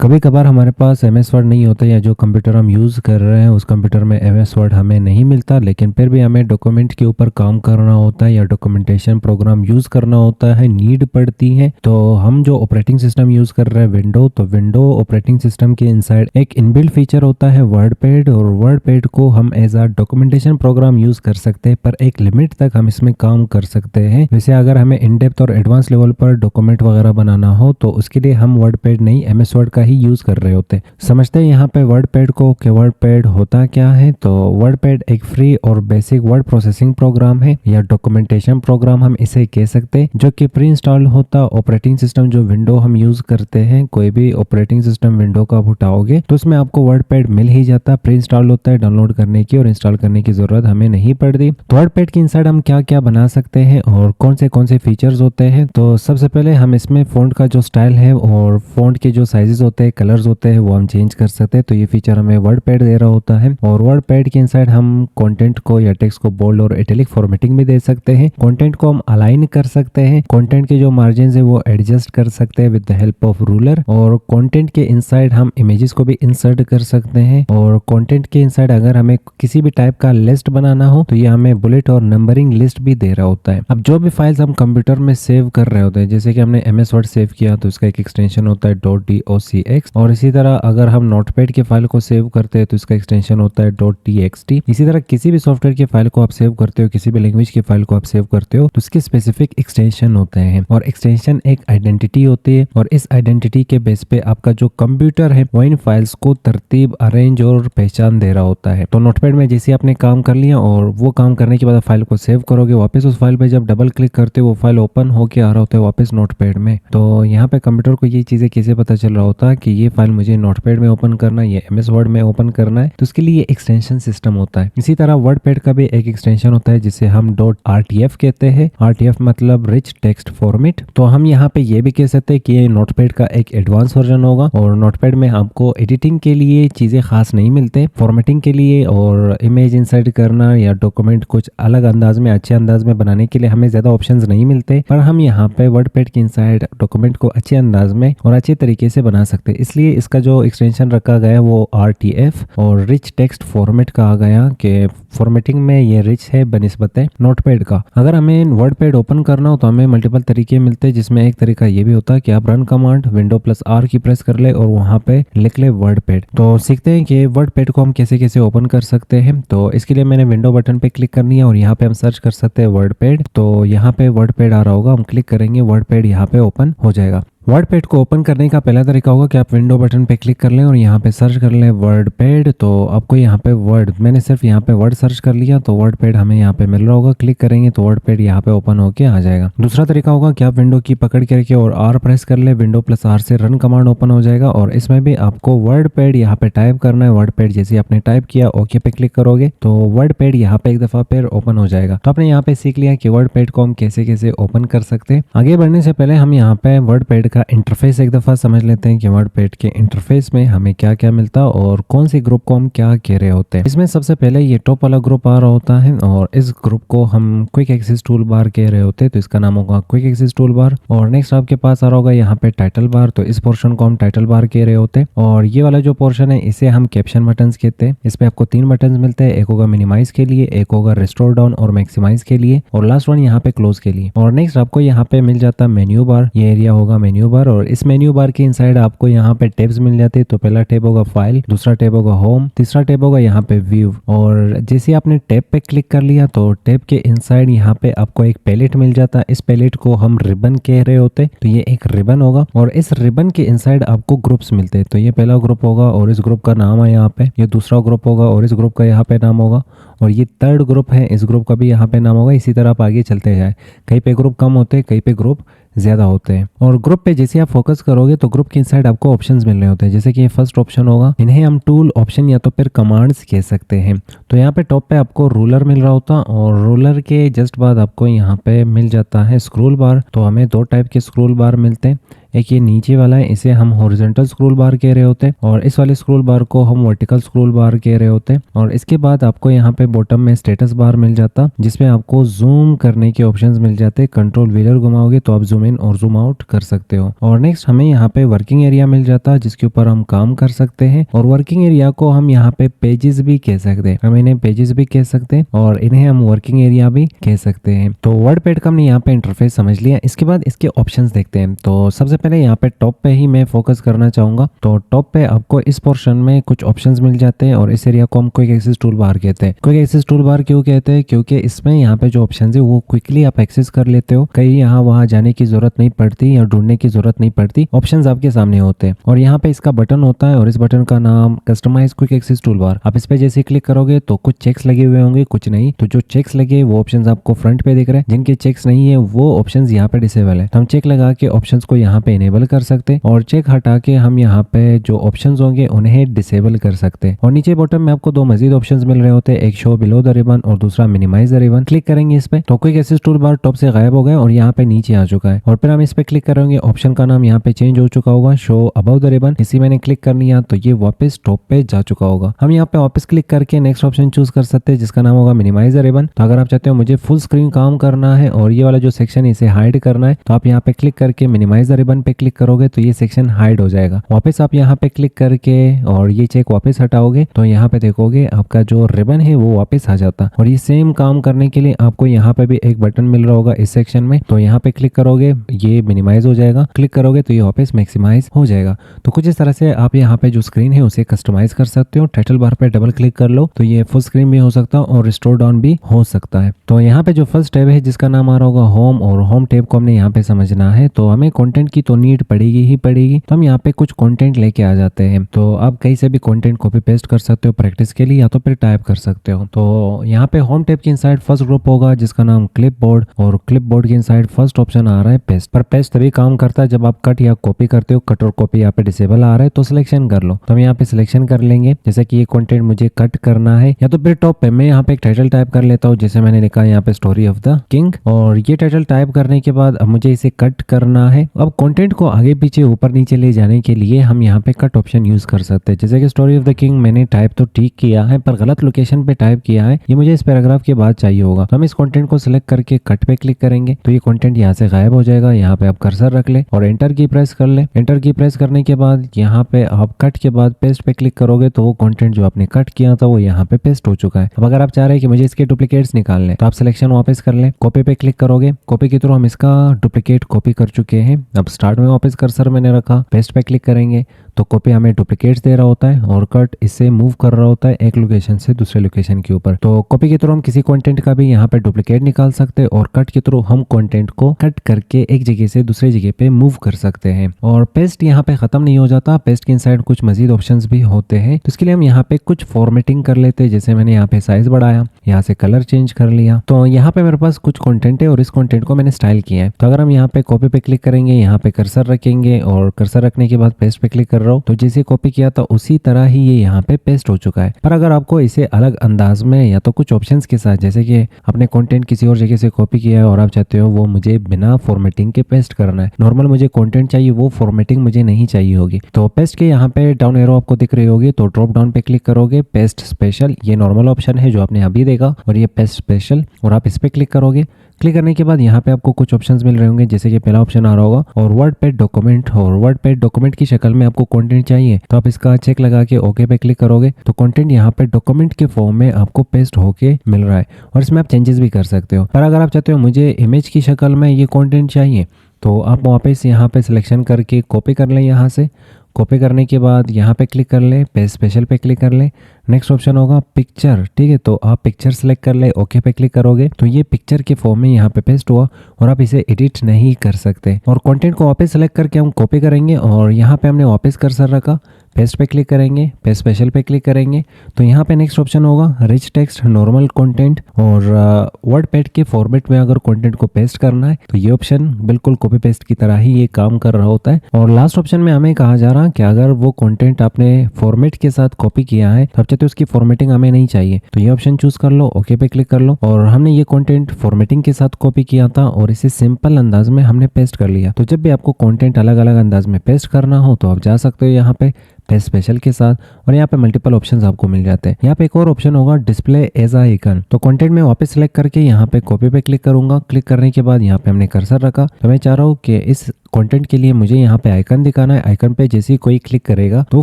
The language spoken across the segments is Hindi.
कभी कभार हमारे पास एमएस वर्ड नहीं होता या जो कंप्यूटर हम यूज़ कर रहे हैं उस कंप्यूटर में एमएस वर्ड हमें नहीं मिलता, लेकिन फिर भी हमें डॉक्यूमेंट के ऊपर काम करना होता है या डॉक्यूमेंटेशन प्रोग्राम यूज़ करना होता है, नीड पड़ती है। तो हम जो ऑपरेटिंग सिस्टम यूज़ कर रहे हैं विंडो, तो विंडो ऑपरेटिंग सिस्टम के इनसाइड एक इनबिल्ट फीचर होता है वर्ड पैड, और वर्ड पैड को हम एज आ डॉक्यूमेंटेशन प्रोग्राम यूज़ कर सकते हैं, पर एक लिमिट तक हम इसमें काम कर सकते हैं। वैसे अगर हमें इन डेप्थ और एडवांस लेवल पर डॉक्यूमेंट वगैरह बनाना हो तो उसके लिए हम वर्ड पैड नहीं एमएस वर्ड का ही यूज कर रहे होते। समझते हैं यहाँ पे वर्ड पैड को कि वर्ड पैड होता क्या है। तो वर्ड पैड एक फ्री और बेसिक वर्ड प्रोसेसिंग प्रोग्राम है या डॉक्यूमेंटेशन प्रोग्राम हम इसे कह सकते हैं, जो कि प्री इंस्टॉल होता ऑपरेटिंग सिस्टम जो विंडो हम यूज करते हैं। कोई भी ऑपरेटिंग सिस्टम विंडो का आप उठाओगे तो उसमें आपको वर्ड पैड मिल ही जाता, प्री इंस्टॉल होता है, डाउनलोड करने की और इंस्टॉल करने की जरूरत हमें नहीं पड़ती। तो वर्ड पैड के इनसाइड हम क्या क्या बना सकते हैं और कौन से फीचर्स होते हैं। तो सबसे पहले हम इसमें फॉन्ट का जो स्टाइल है और फॉन्ट के जो साइजेस होते हैं, कलर्स होते हैं, वो हम चेंज कर सकते हैं। तो ये फीचर हमें वर्ड पैड दे रहा होता है। और वर्ड पैड के इनसाइड हम कंटेंट को या टेक्स्ट को बोल्ड और इटैलिक फॉर्मेटिंग भी दे सकते हैं। कंटेंट को हम अलाइन कर सकते हैं, कंटेंट के जो मार्जिन है वो एडजस्ट कर सकते हैं with the help of ruler. और कंटेंट के इनसाइड हम इमेजेस को भी इंसर्ट कर सकते हैं। और कंटेंट के इनसाइड अगर हमें किसी भी टाइप का लिस्ट बनाना हो तो ये हमें बुलेट और नंबरिंग लिस्ट भी दे रहा होता है। अब जो भी फाइल्स हम कंप्यूटर में सेव कर रहे होते हैं, जैसे कि हमने एमएस वर्ड सेव किया तो उसका एक एक्सटेंशन होता है .docx, और इसी तरह अगर हम नोटपैड की फाइल को सेव करते हैं तो इसका एक्सटेंशन होता है .txt। इसी तरह किसी भी सॉफ्टवेयर की फाइल को आप सेव करते हो, किसी भी लैंग्वेज की फाइल को आप सेव करते हो तो उसके स्पेसिफिक एक्सटेंशन होते हैं। और एक्सटेंशन एक आइडेंटिटी होती है, और इस आइडेंटिटी के बेस पे आपका जो कंप्यूटर है वो इन फाइल्स को तरतीब, अरेंज और पहचान दे रहा होता है। तो नोटपैड में जैसे आपने काम कर लिया और वो काम करने के बाद फाइल को सेव करोगे, वापस उस फाइल पे जब डबल क्लिक करते हो वो फाइल ओपन होके आ रहा होता है वापस नोटपैड में। तो यहाँ पे कंप्यूटर को ये चीजें कैसे पता चल रहा होता है कि ये फाइल मुझे नोटपैड में ओपन करना है, ये एमएस वर्ड में ओपन करना है, तो उसके लिए एक्सटेंशन सिस्टम होता है। इसी तरह वर्ड पैड का भी एक एक्सटेंशन होता है जिसे हम .rtf कहते हैं। rtf मतलब रिच टेक्स्ट फॉर्मेट। तो हम यहाँ पे ये भी कह सकते हैं कि ये नोटपैड का एक एडवांस वर्जन होगा। और नोटपैड में आपको एडिटिंग के लिए चीजें खास नहीं मिलते, फॉर्मेटिंग के लिए और इमेज इंसर्ट करना या डॉक्यूमेंट कुछ अलग अंदाज में, अच्छे अंदाज में बनाने के लिए हमें ज्यादा ऑप्शंस नहीं मिलते, पर हम यहाँ पे वर्ड पैड के इनसाइड डॉक्यूमेंट को अच्छे अंदाज में और अच्छे तरीके से बना सकते हैं। इसलिए इसका जो एक्सटेंशन रखा गया वो RTF और रिच टेक्स्ट फॉर्मेट कहा गया कि फॉर्मेटिंग में ये रिच है बनिस्बत नोटपैड का। अगर हमें वर्ड पैड ओपन करना हो तो हमें मल्टीपल तरीके मिलते हैं, जिसमें एक तरीका ये भी होता है कि आप रन कमांड Window+R की प्रेस कर ले और वहां पे लिख ले वर्ड पैड। तो सीखते हैं कि वर्ड पैड को हम कैसे कैसे ओपन कर सकते हैं। तो इसके लिए मैंने विंडो बटन पे क्लिक करनी है और यहाँ पे हम सर्च कर सकते हैं वर्ड पैड। तो यहाँ पे वर्ड पैड आ रहा होगा, हम क्लिक करेंगे, वर्ड पैड यहाँ पे ओपन हो जाएगा। वर्ड पैड को ओपन करने का पहला तरीका होगा कि आप विंडो बटन पे क्लिक कर लें और यहाँ पे सर्च कर लें वर्ड पैड। तो आपको यहाँ पे वर्ड, मैंने सिर्फ यहाँ पे वर्ड सर्च कर लिया तो वर्ड पैड हमें यहाँ पे मिल रहा होगा। क्लिक करेंगे तो वर्ड पैड यहाँ पे ओपन होके आ जाएगा। दूसरा तरीका होगा कि आप विंडो की पकड़ के रखिए और R प्रेस कर ले, Window+R से रन कमांड ओपन हो जाएगा। और इसमें भी आपको वर्ड पैड यहाँ पे टाइप करना है। वर्ड पैड जैसे आपने टाइप किया ओके पे क्लिक करोगे तो वर्ड पैड यहाँ पे एक दफा फिर ओपन हो जाएगा। तो आपने यहाँ पे सीख लिया कि वर्ड पैड को हम कैसे कैसे ओपन कर सकते हैं। आगे बढ़ने से पहले हम यहाँ पे वर्ड पैड का इंटरफेस एक दफा समझ लेते हैं कि वर्ड पैड के इंटरफेस में हमें क्या क्या मिलता है और कौन सी ग्रुप को हम क्या कह रहे होते हैं। इसमें सबसे पहले ये टॉप वाला ग्रुप आ रहा होता है और इस ग्रुप को हम क्विक एक्सेस टूल बार कह रहे होते हैं, तो इसका नाम होगा क्विक एक्सेस टूल बार। और नेक्स्ट आपके पास आ रहा होगा यहाँ पे टाइटल बार, तो इस पोर्शन को हम टाइटल बार कह रहे होते हैं। और ये वाला जो पोर्शन है इसे हम कैप्शन बटन कहते हैं। इसमें आपको 3 बटन मिलते हैं, एक होगा मिनिमाइज के लिए, एक होगा रिस्टोर डाउन और मैक्सिमाइज के लिए, और लास्ट वन यहाँ पे क्लोज के लिए। और नेक्स्ट आपको यहाँ पे मिल जाता है मेन्यू बार, ये एरिया होगा मेन्यू बार। और इस मेन्यू बार के इनसाइड आपको यहाँ पे टैब्स मिल जाते हैं। तो पहला टैब होगा फाइल, दूसरा टैब होगा होम, तीसरा टैब होगा यहाँ पे व्यू। और जैसे आपने टैब पे क्लिक कर लिया तो टैब के इनसाइड यहाँ पे आपको एक पैलेट मिल जाता है। इस पैलेट को हम रिबन कह रहे होते हैं, तो ये एक रिबन होगा। और इस रिबन के इनसाइड आपको ग्रुप्स मिलते हैं। तो ये पहला ग्रुप होगा और इस ग्रुप का नाम है यहाँ पे, ये दूसरा ग्रुप होगा और इस ग्रुप का यहाँ पे नाम होगा, और ये थर्ड ग्रुप है, इस ग्रुप का भी यहाँ पे नाम होगा। इसी तरह आप आगे चलते जाए, कहीं पे ग्रुप कम होते हैं, कहीं पे ग्रुप ज्यादा होते हैं। और ग्रुप पे जैसे आप फोकस करोगे तो ग्रुप के इनसाइड आपको ऑप्शंस मिल रहे होते हैं, जैसे कि ये फर्स्ट ऑप्शन होगा, इन्हें हम टूल ऑप्शन या तो फिर कमांड्स कह सकते हैं। तो यहाँ पे टॉप पे आपको रूलर मिल रहा होता और रूलर के जस्ट बाद आपको यहाँ पे मिल जाता है स्क्रोल बार। तो हमें 2 टाइप के स्क्रोल बार मिलते हैं, एक ये नीचे वाला है, इसे हम हॉरिजॉन्टल स्क्रॉल बार कह रहे होते हैं, और इस वाले स्क्रॉल बार को हम वर्टिकल स्क्रॉल बार कह रहे होते हैं। और इसके बाद आपको यहाँ पे बॉटम में स्टेटस बार मिल जाता, जिसमें आपको जूम करने के ऑप्शंस मिल जाते। कंट्रोल व्हीलर घुमाओगे तो आप जूम इन और जूम आउट कर सकते हो। और नेक्स्ट हमें यहाँ पे वर्किंग एरिया मिल जाता, जिसके ऊपर हम काम कर सकते हैं। और वर्किंग एरिया को हम यहाँ पे पेजेस भी कह सकते हैं, हम इन्हें पेजेस भी कह सकते हैं और इन्हें हम वर्किंग एरिया भी कह सकते हैं। तो वर्डपैड का हमने यहाँ पे इंटरफेस समझ लिया। इसके बाद इसके ऑप्शंस देखते हैं। तो सबसे पहले यहाँ पे टॉप पे ही मैं फोकस करना चाहूंगा। तो टॉप पे आपको इस पोर्शन में कुछ ऑप्शंस मिल जाते हैं और इस एरिया को हम क्विक एक्सेस टूल बार कहते हैं। क्विक एक्सेस टूल बार क्यों कहते हैं? क्योंकि इसमें यहाँ पे जो ऑप्शन है वो क्विकली आप एक्सेस कर लेते हो, कहीं यहाँ वहाँ जाने की जरूरत नहीं पड़ती या ढूंढने की जरूरत नहीं पड़ती, ऑप्शंस आपके सामने होते हैं। और यहाँ पे इसका बटन होता है और इस बटन का नाम customize quick access toolbar. आप इस पे जैसे क्लिक करोगे तो कुछ चेक्स लगे हुए होंगे, कुछ नहीं। तो जो चेक्स लगे वो ऑप्शंस आपको फ्रंट पे दिख रहे हैं, जिनके चेक्स नहीं है वो ऑप्शंस यहाँ पे डिसेबल है। हम चेक लगा के ऑप्शंस को यहाँ पे इनेबल कर सकते हैं और चेक हटा के हम यहाँ पे जो ऑप्शंस होंगे उन्हें डिसेबल कर सकते हैं। और नीचे बॉटम में आपको दो मजीद ऑप्शंस मिल रहे होते हैं, एक शो बिलो द रिबन और दूसरा मिनिमाइज द रिबन। क्लिक करेंगे इस पे तो quick access toolbar top से गायब हो गया और यहाँ पे नीचे आ चुका है। और फिर हम इस पे क्लिक करेंगे, ऑप्शन का नाम यहाँ पे चेंज हो चुका होगा, शो अबव द रिबन। इसी मैंने क्लिक कर लिया तो ये वापस टॉप पे जा चुका होगा। हम यहाँ पे वापस क्लिक करके नेक्स्ट ऑप्शन चूज कर सकते हैं, जिसका नाम होगा मिनिमाइज द रिबन। तो अगर आप चाहते हो मुझे फुल स्क्रीन काम करना है और ये वाला जो सेक्शन है इसे हाइड करना है, तो आप यहाँ पे क्लिक करके मिनिमाइज द रिबन पे क्लिक करोगे तो ये सेक्शन हाइड हो जाएगा। वापस आप यहाँ पे क्लिक करके और ये चेक वापस हटाओगे तो यहाँ पे देखोगे आपका जो रिबन है वो वापस आ जाता। और ये सेम काम करने के लिए आपको यहाँ पे भी एक बटन मिल रहा होगा इस सेक्शन में, तो यहाँ पे क्लिक करोगे ये मिनिमाइज हो जाएगा, क्लिक करोगे तो ये वापस मैक्सिमाइज हो जाएगा। तो कुछ इस तरह से आप यहाँ पे जो स्क्रीन है उसे कस्टमाइज कर सकते हो। टाइटल बार पे डबल क्लिक कर लो तो ये फुल स्क्रीन भी हो सकता है और रिस्टोर डाउन भी हो सकता है। तो यहाँ पे जो फर्स्ट टैब है जिसका नाम आ रहा होगा होम, और होम टैब को हमने यहाँ पे समझना है। तो हमें कंटेंट की तो नीड पड़ेगी ही पड़ेगी, तो हम यहाँ पे कुछ कंटेंट लेके आ जाते हैं। तो आप कहीं से भी कंटेंट कॉपी पेस्ट कर सकते हो प्रैक्टिस के लिए, या तो फिर टाइप कर सकते हो। तो यहाँ पे होम टैब के इनसाइड फर्स्ट ग्रुप होगा जिसका नाम क्लिपबोर्ड, और क्लिपबोर्ड के इनसाइड फर्स्ट ऑप्शन आ रहा है पेस्ट। पर पेस्ट तभी काम करता है जब आप कट या कॉपी करते हो। कट और कॉपी यहाँ पे डिसेबल आ रहा है तो सिलेक्शन कर लो। तो हम यहाँ पे सिलेक्शन कर लेंगे, जैसे कि ये कंटेंट मुझे कट करना है, या तो फिर टॉप पे मैं यहाँ पे एक टाइटल टाइप कर लेता हूँ, जैसे मैंने लिखा है यहाँ पे स्टोरी ऑफ द किंग। और ये टाइटल टाइप करने के बाद अब मुझे इसे कट करना है। अब कंटेंट को आगे पीछे ऊपर नीचे ले जाने के लिए हम यहाँ पे कट ऑप्शन यूज कर सकते हैं। जैसे कि स्टोरी ऑफ द किंग मैंने टाइप तो ठीक किया है पर गलत लोकेशन पे टाइप किया है, ये मुझे इस पैराग्राफ के बाद चाहिए होगा। तो हम इस कंटेंट को सिलेक्ट करके कट पे क्लिक करेंगे तो ये कंटेंट यहाँ से गायब हो जाएगा। यहाँ पे आप कर्सर रख ले और एंटर की प्रेस कर ले। एंटर की प्रेस करने के बाद यहाँ पे आप कट के बाद पेस्ट पे क्लिक करोगे तो वो कंटेंट जो आपने कट किया था वो यहाँ पे पेस्ट हो चुका है। अब अगर आप चाह रहे हैं कि मुझे इसके डुप्लीकेट्स निकालने, तो आप सिलेक्शन वापस कर ले, कॉपी पे क्लिक करोगे, कॉपी के थ्रू हम इसका डुप्लीकेट कॉपी कर चुके हैं। अब स्टार्ट में वापस कर्सर मैंने रखा, पेस्ट पे क्लिक करेंगे तो कॉपी हमें डुप्लीकेट्स दे रहा होता है और कट इससे मूव कर रहा होता है एक लोकेशन से दूसरे लोकेशन के ऊपर। तो कॉपी के थ्रू हम किसी कंटेंट का भी यहाँ पे डुप्लीकेट निकाल सकते हैं और कट के थ्रू हम कंटेंट को कट करके एक जगह से दूसरी जगह पे मूव कर सकते हैं। और पेस्ट यहाँ पे खत्म नहीं हो जाता, पेस्ट के इनसाइड कुछ मजीद ऑप्शंस भी होते हैं। तो इसके लिए हम यहाँ पे कुछ फॉर्मेटिंग कर लेते हैं, जैसे मैंने यहाँ पे साइज बढ़ाया, यहाँ से कलर चेंज कर लिया। तो यहाँ पे मेरे पास कुछ कंटेंट है और इस कंटेंट को मैंने स्टाइल किया है। तो अगर हम यहाँ पे कॉपी पे क्लिक करेंगे, यहाँ पे कर्सर रखेंगे और कर्सर रखने के बाद पेस्ट पे क्लिक कर रहा हूँ, तो जैसे कॉपी किया था उसी तरह ही ये यहाँ पे पेस्ट हो चुका है। पर अगर आपको इसे अलग अंदाज में या तो कुछ ऑप्शंस के साथ, जैसे कि अपने कंटेंट किसी और जगह से कॉपी किया है और आप चाहते हो वो मुझे बिना फॉर्मेटिंग के पेस्ट करना है, नॉर्मल मुझे कंटेंट चाहिए, वो फॉर्मेटिंग मुझे नहीं चाहिए होगी, तो पेस्ट के यहाँ पे डाउन एरो आपको दिख रही होगी, तो ड्रॉप डाउन पे क्लिक करोगे, पेस्ट स्पेशल, ये नॉर्मल ऑप्शन है जो आपने अभी देखा, और ये पेस्ट स्पेशल, और आप इस पे क्लिक करोगे। क्लिक करने के बाद यहाँ पे आपको कुछ ऑप्शंस मिल रहे होंगे, जैसे कि पहला ऑप्शन आ रहा होगा और वर्डपैड डॉक्यूमेंट, और वर्डपैड डॉक्यूमेंट की शक्ल में आपको कंटेंट चाहिए तो आप इसका चेक लगा के ओके पे क्लिक करोगे तो कंटेंट यहाँ पे डॉक्यूमेंट के फॉर्म में आपको पेस्ट होके मिल रहा है और इसमें आप चेंजेस भी कर सकते हो। पर अगर आप चाहते हो मुझे इमेज की शक्ल में ये कंटेंट चाहिए तो आप वापस यहाँ पे सिलेक्शन करके कॉपी कर लें, यहाँ से कॉपी करने के बाद यहाँ पे क्लिक कर ले, पेस्ट स्पेशल पे क्लिक कर ले, नेक्स्ट ऑप्शन होगा पिक्चर, ठीक है, तो आप पिक्चर सेलेक्ट कर ले, ओके पे क्लिक करोगे तो ये पिक्चर के फॉर्म में यहाँ पे पेस्ट हुआ और आप इसे एडिट नहीं कर सकते। और कंटेंट को वापस सेलेक्ट करके हम कॉपी करेंगे और यहाँ पे हमने वापस कर्सर रखा, पेस्ट पे क्लिक करेंगे, पेस्ट स्पेशल पे क्लिक करेंगे तो यहाँ पे नेक्स्ट ऑप्शन होगा रिच टेक्स्ट, नॉर्मल कंटेंट और वर्डपैड के फॉर्मेट में अगर कंटेंट को पेस्ट करना है तो ये ऑप्शन बिल्कुल कॉपी पेस्ट की तरह ही ये काम कर रहा होता है। और लास्ट ऑप्शन में हमें कहा जा रहा है कि अगर वो कंटेंट आपने फॉर्मेट के साथ कॉपी किया है तो आप चाहते हो उसकी फॉर्मेटिंग हमें नहीं चाहिए तो ये ऑप्शन चूज कर लो, ओके पे क्लिक कर लो। और हमने ये कंटेंट फॉर्मेटिंग के साथ कॉपी किया था और इसे सिंपल अंदाज में हमने पेस्ट कर लिया। तो जब भी आपको कंटेंट अलग अलग अंदाज में पेस्ट करना हो तो आप जा सकते हो यहाँ पे पेस्ट स्पेशल के साथ और यहाँ पे मल्टीपल ऑप्शंस आपको मिल जाते हैं। यहाँ पे एक और ऑप्शन होगा डिस्प्ले एज आइकन। तो कंटेंट में वापस सिलेक्ट करके यहाँ पे कॉपी पे क्लिक करूंगा। क्लिक करने के बाद यहाँ पे हमने कर्सर रखा तो मैं चाह रहा हूँ कि इस कंटेंट के लिए मुझे यहाँ पे आइकन दिखाना है। आइकन पे जैसे ही कोई क्लिक करेगा तो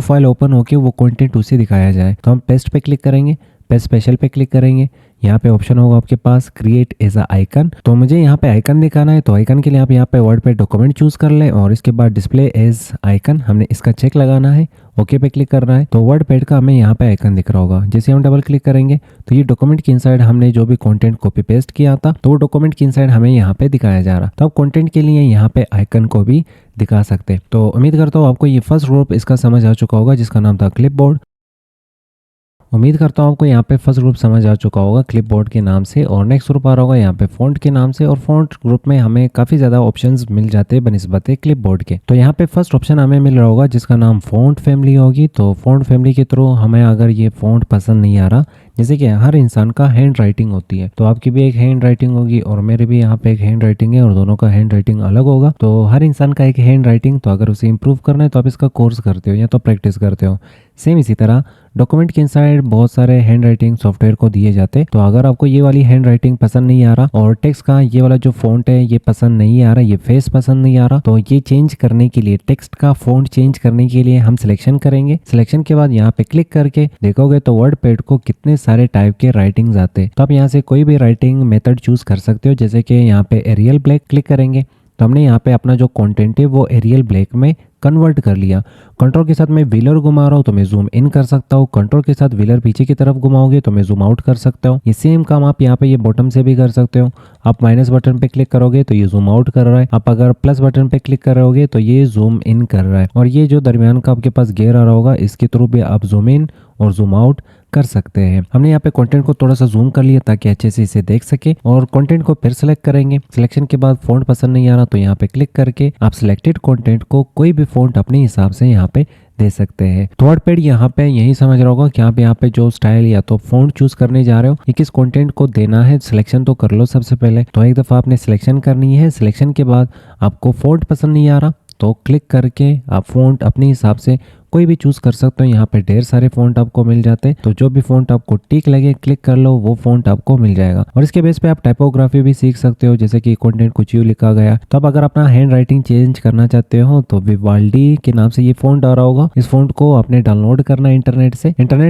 फाइल ओपन होके वो कंटेंट उसे दिखाया जाए। तो हम पेस्ट पे क्लिक करेंगे, पेस्ट स्पेशल पे क्लिक करेंगे। यहाँ पे ऑप्शन होगा आपके पास क्रिएट एज अ आइकन। तो मुझे यहाँ पे आइकन दिखाना है तो आइकन के लिए आप यहाँ पे वर्ड पे डॉक्यूमेंट चूज कर ले और इसके बाद डिस्प्ले एज आइकन हमने इसका चेक लगाना है, ओके पे क्लिक करना है। तो वर्ड पैड का हमें यहाँ पे आइकन दिख रहा होगा। जैसे हम डबल क्लिक करेंगे तो ये डॉक्यूमेंट के इनसाइड हमने जो भी कंटेंट कॉपी पेस्ट किया था तो वो डॉक्यूमेंट के इनसाइड हमें यहाँ पे दिखाया जा रहा। तो आप कंटेंट के लिए यहाँ पे आइकन को भी दिखा सकते। तो उम्मीद करता हूँ आपको ये फर्स्ट ग्रुप इसका समझ आ चुका होगा जिसका नाम था क्लिपबोर्ड। उम्मीद करता हूँ आपको यहाँ पे फर्स्ट ग्रुप समझ आ चुका होगा क्लिपबोर्ड के नाम से। और नेक्स्ट ग्रुप आ रहा होगा यहाँ पे फ़ॉन्ट के नाम से। और फ़ॉन्ट ग्रुप में हमें काफ़ी ज़्यादा ऑप्शंस मिल जाते हैं बनिस्बत क्लिपबोर्ड के। तो यहाँ पे फर्स्ट ऑप्शन हमें मिल रहा होगा जिसका नाम फ़ॉन्ट फैमिली होगी। तो फ़ॉन्ट फैमिली के थ्रू हमें अगर ये फ़ॉन्ट पसंद नहीं आ रहा, जैसे कि हर इंसान का हैंड राइटिंग होती है तो आपकी भी एक हैंड राइटिंग होगी और मेरे भी यहाँ पे एक हैंड राइटिंग है और दोनों का हैंड राइटिंग अलग होगा। तो हर इंसान का एक हैंड राइटिंग, तो अगर उसे इंप्रूव करना है तो आप इसका कोर्स करते हो या तो प्रैक्टिस करते हो। सेम इसी तरह डॉक्यूमेंट के इनसाइड बहुत सारे हैंड राइटिंग सॉफ्टवेयर को दिए जाते हैं। तो अगर आपको ये वाली हैंड राइटिंग पसंद नहीं आ रहा और टेक्स्ट का ये वाला जो फॉन्ट है ये पसंद नहीं आ रहा, ये फेस पसंद नहीं आ रहा, तो ये चेंज करने के लिए टेक्स्ट का फॉन्ट चेंज करने के लिए हम सिलेक्शन करेंगे। सिलेक्शन के बाद यहाँ पे क्लिक करके देखोगे तो वर्ड पैड को कितने सारे टाइप के राइटिंग्स आते हैं। तो आप यहाँ से कोई भी राइटिंग मेथड चूज कर सकते हो। जैसे कि यहाँ पे एरियल ब्लैक क्लिक करेंगे तो हमने यहाँ पे अपना जो कंटेंट है वो एरियल ब्लैक में कन्वर्ट कर लिया। कंट्रोल के साथ मैं व्हीलर घुमा रहा हूँ तो मैं जूम इन कर सकता हूँ। कंट्रोल के साथ व्हीलर पीछे की तरफ घुमाओगे तो मैं जूम आउट कर सकता हूँ। ये सेम काम आप यहाँ पे ये बॉटम से भी कर सकते हो। आप माइनस बटन पे क्लिक करोगे तो ये जूम आउट कर रहा है। आप अगर प्लस बटन पे क्लिक करोगे तो ये जूम इन कर रहा है। और ये जो दरमियान का आपके पास गियर आ रहा होगा इसके थ्रू भी आप जूम इन और जूम आउट कर सकते हैं। हमने यहाँ पे कंटेंट को थोड़ा सा जूम कर लिया ताकि अच्छे से इसे देख सके। और कंटेंट को फिर सेलेक्ट करेंगे। सिलेक्शन के बाद फॉन्ट पसंद नहीं आ रहा तो यहाँ पे क्लिक करके आप सिलेक्टेड कंटेंट को कोई भी फॉन्ट अपने हिसाब से यहाँ पे दे सकते हैं। तो वर्डपैड यहाँ पे यही समझ रहा होगा कि आप यहाँ पे जो स्टाइल या तो फॉन्ट चूज करने जा रहे हो ये किस कंटेंट को देना है। सिलेक्शन तो कर लो सबसे पहले। तो एक दफ़ा आपने सिलेक्शन करनी है। सिलेक्शन के बाद आपको फॉन्ट पसंद नहीं आ रहा तो क्लिक करके आप फॉन्ट अपने हिसाब से कोई भी चूज कर सकते हो। यहाँ पे ढेर सारे फॉन्ट आपको मिल जाते हैं। तो जो भी फॉन्ट आपको ठीक लगे क्लिक कर लो, वो फॉन्ट आपको मिल जाएगा। और इसके बेस पे आप टाइपोग्राफी भी सीख सकते हो। जैसे कि कंटेंट कुछ यूं लिखा गया तो आप अगर अपना हैंड राइटिंग चेंज करना चाहते हो तो विवाल्डी के नाम से ये फॉन्ट आ रहा होगा। इस फॉन्ट को आपने डाउनलोड करना है इंटरनेट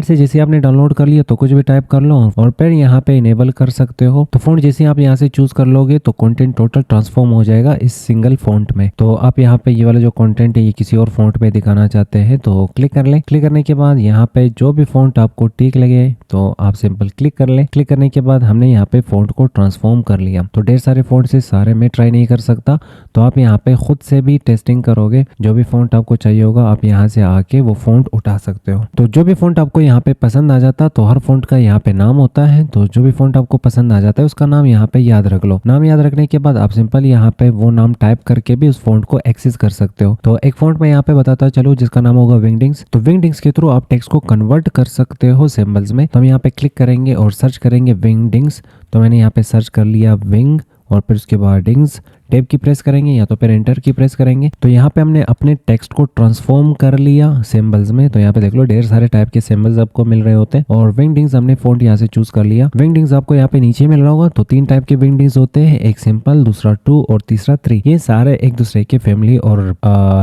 से। जैसे आपने डाउनलोड कर लिया तो कुछ भी टाइप कर लो और फिर यहाँ पे इनेबल कर सकते हो। तो फॉन्ट जैसे आप यहाँ से चूज कर लोगे तो कंटेंट टोटल ट्रांसफॉर्म हो जाएगा इस सिंगल फॉन्ट में। तो आप यहाँ पे ये वाला जो कंटेंट है ये किसी और फॉन्ट में दिखाना चाहते हैं तो क्लिक कर ले। क्लिक करने के बाद यहाँ पे जो भी फॉन्ट आपको ठीक लगे तो आप सिंपल क्लिक कर ले। क्लिक करने के बाद हमने यहाँ पे फॉन्ट को ट्रांसफॉर्म कर लिया। तो ढेर सारे फॉन्ट से सारे मैं ट्राई नहीं कर सकता तो आप यहाँ पे खुद से भी टेस्टिंग करोगे। जो भी फॉन्ट आपको चाहिए होगा आप यहाँ से आके वो फॉन्ट उठा सकते हो। तो जो भी फॉन्ट आपको यहाँ पे पसंद आ जाता तो हर फॉन्ट का यहाँ पे नाम होता है। तो जो भी फॉन्ट आपको पसंद आ जाता है उसका नाम यहाँ पे याद रख लो। नाम याद रखने के बाद आप सिंपल यहाँ पे वो नाम टाइप करके भी उस फॉन्ट को एक्सेस कर सकते हो। तो एक फॉन्ट में यहाँ पे बताता चलो जिसका नाम होगा विंगडिंग्स। तो विंगडिंग्स के थ्रू आप टेक्स्ट को कन्वर्ट कर सकते हो सिंबल्स में। तो हम यहाँ पे क्लिक करेंगे और सर्च करेंगे विंगडिंग्स। तो मैंने यहाँ पे सर्च कर लिया विंग और फिर उसके बाद डिंग्स। टैब की प्रेस करेंगे या तो फिर एंटर की प्रेस करेंगे। तो यहाँ पे हमने अपने टेक्स्ट को ट्रांसफॉर्म कर लिया सिंबल्स में। तो यहाँ पे देख लो ढेर सारे टाइप के सिंबल्स आपको मिल रहे होते हैं। और विंगडिंग्स हमने फॉन्ट यहाँ से चूज कर लिया। विंगडिंग्स आपको यहाँ पे नीचे मिल रहा होगा। तो 3 टाइप के विंगडिंग्स होते हैं, एक सिंपल, दूसरा 2 और तीसरा 3। ये सारे एक दूसरे के फैमिली और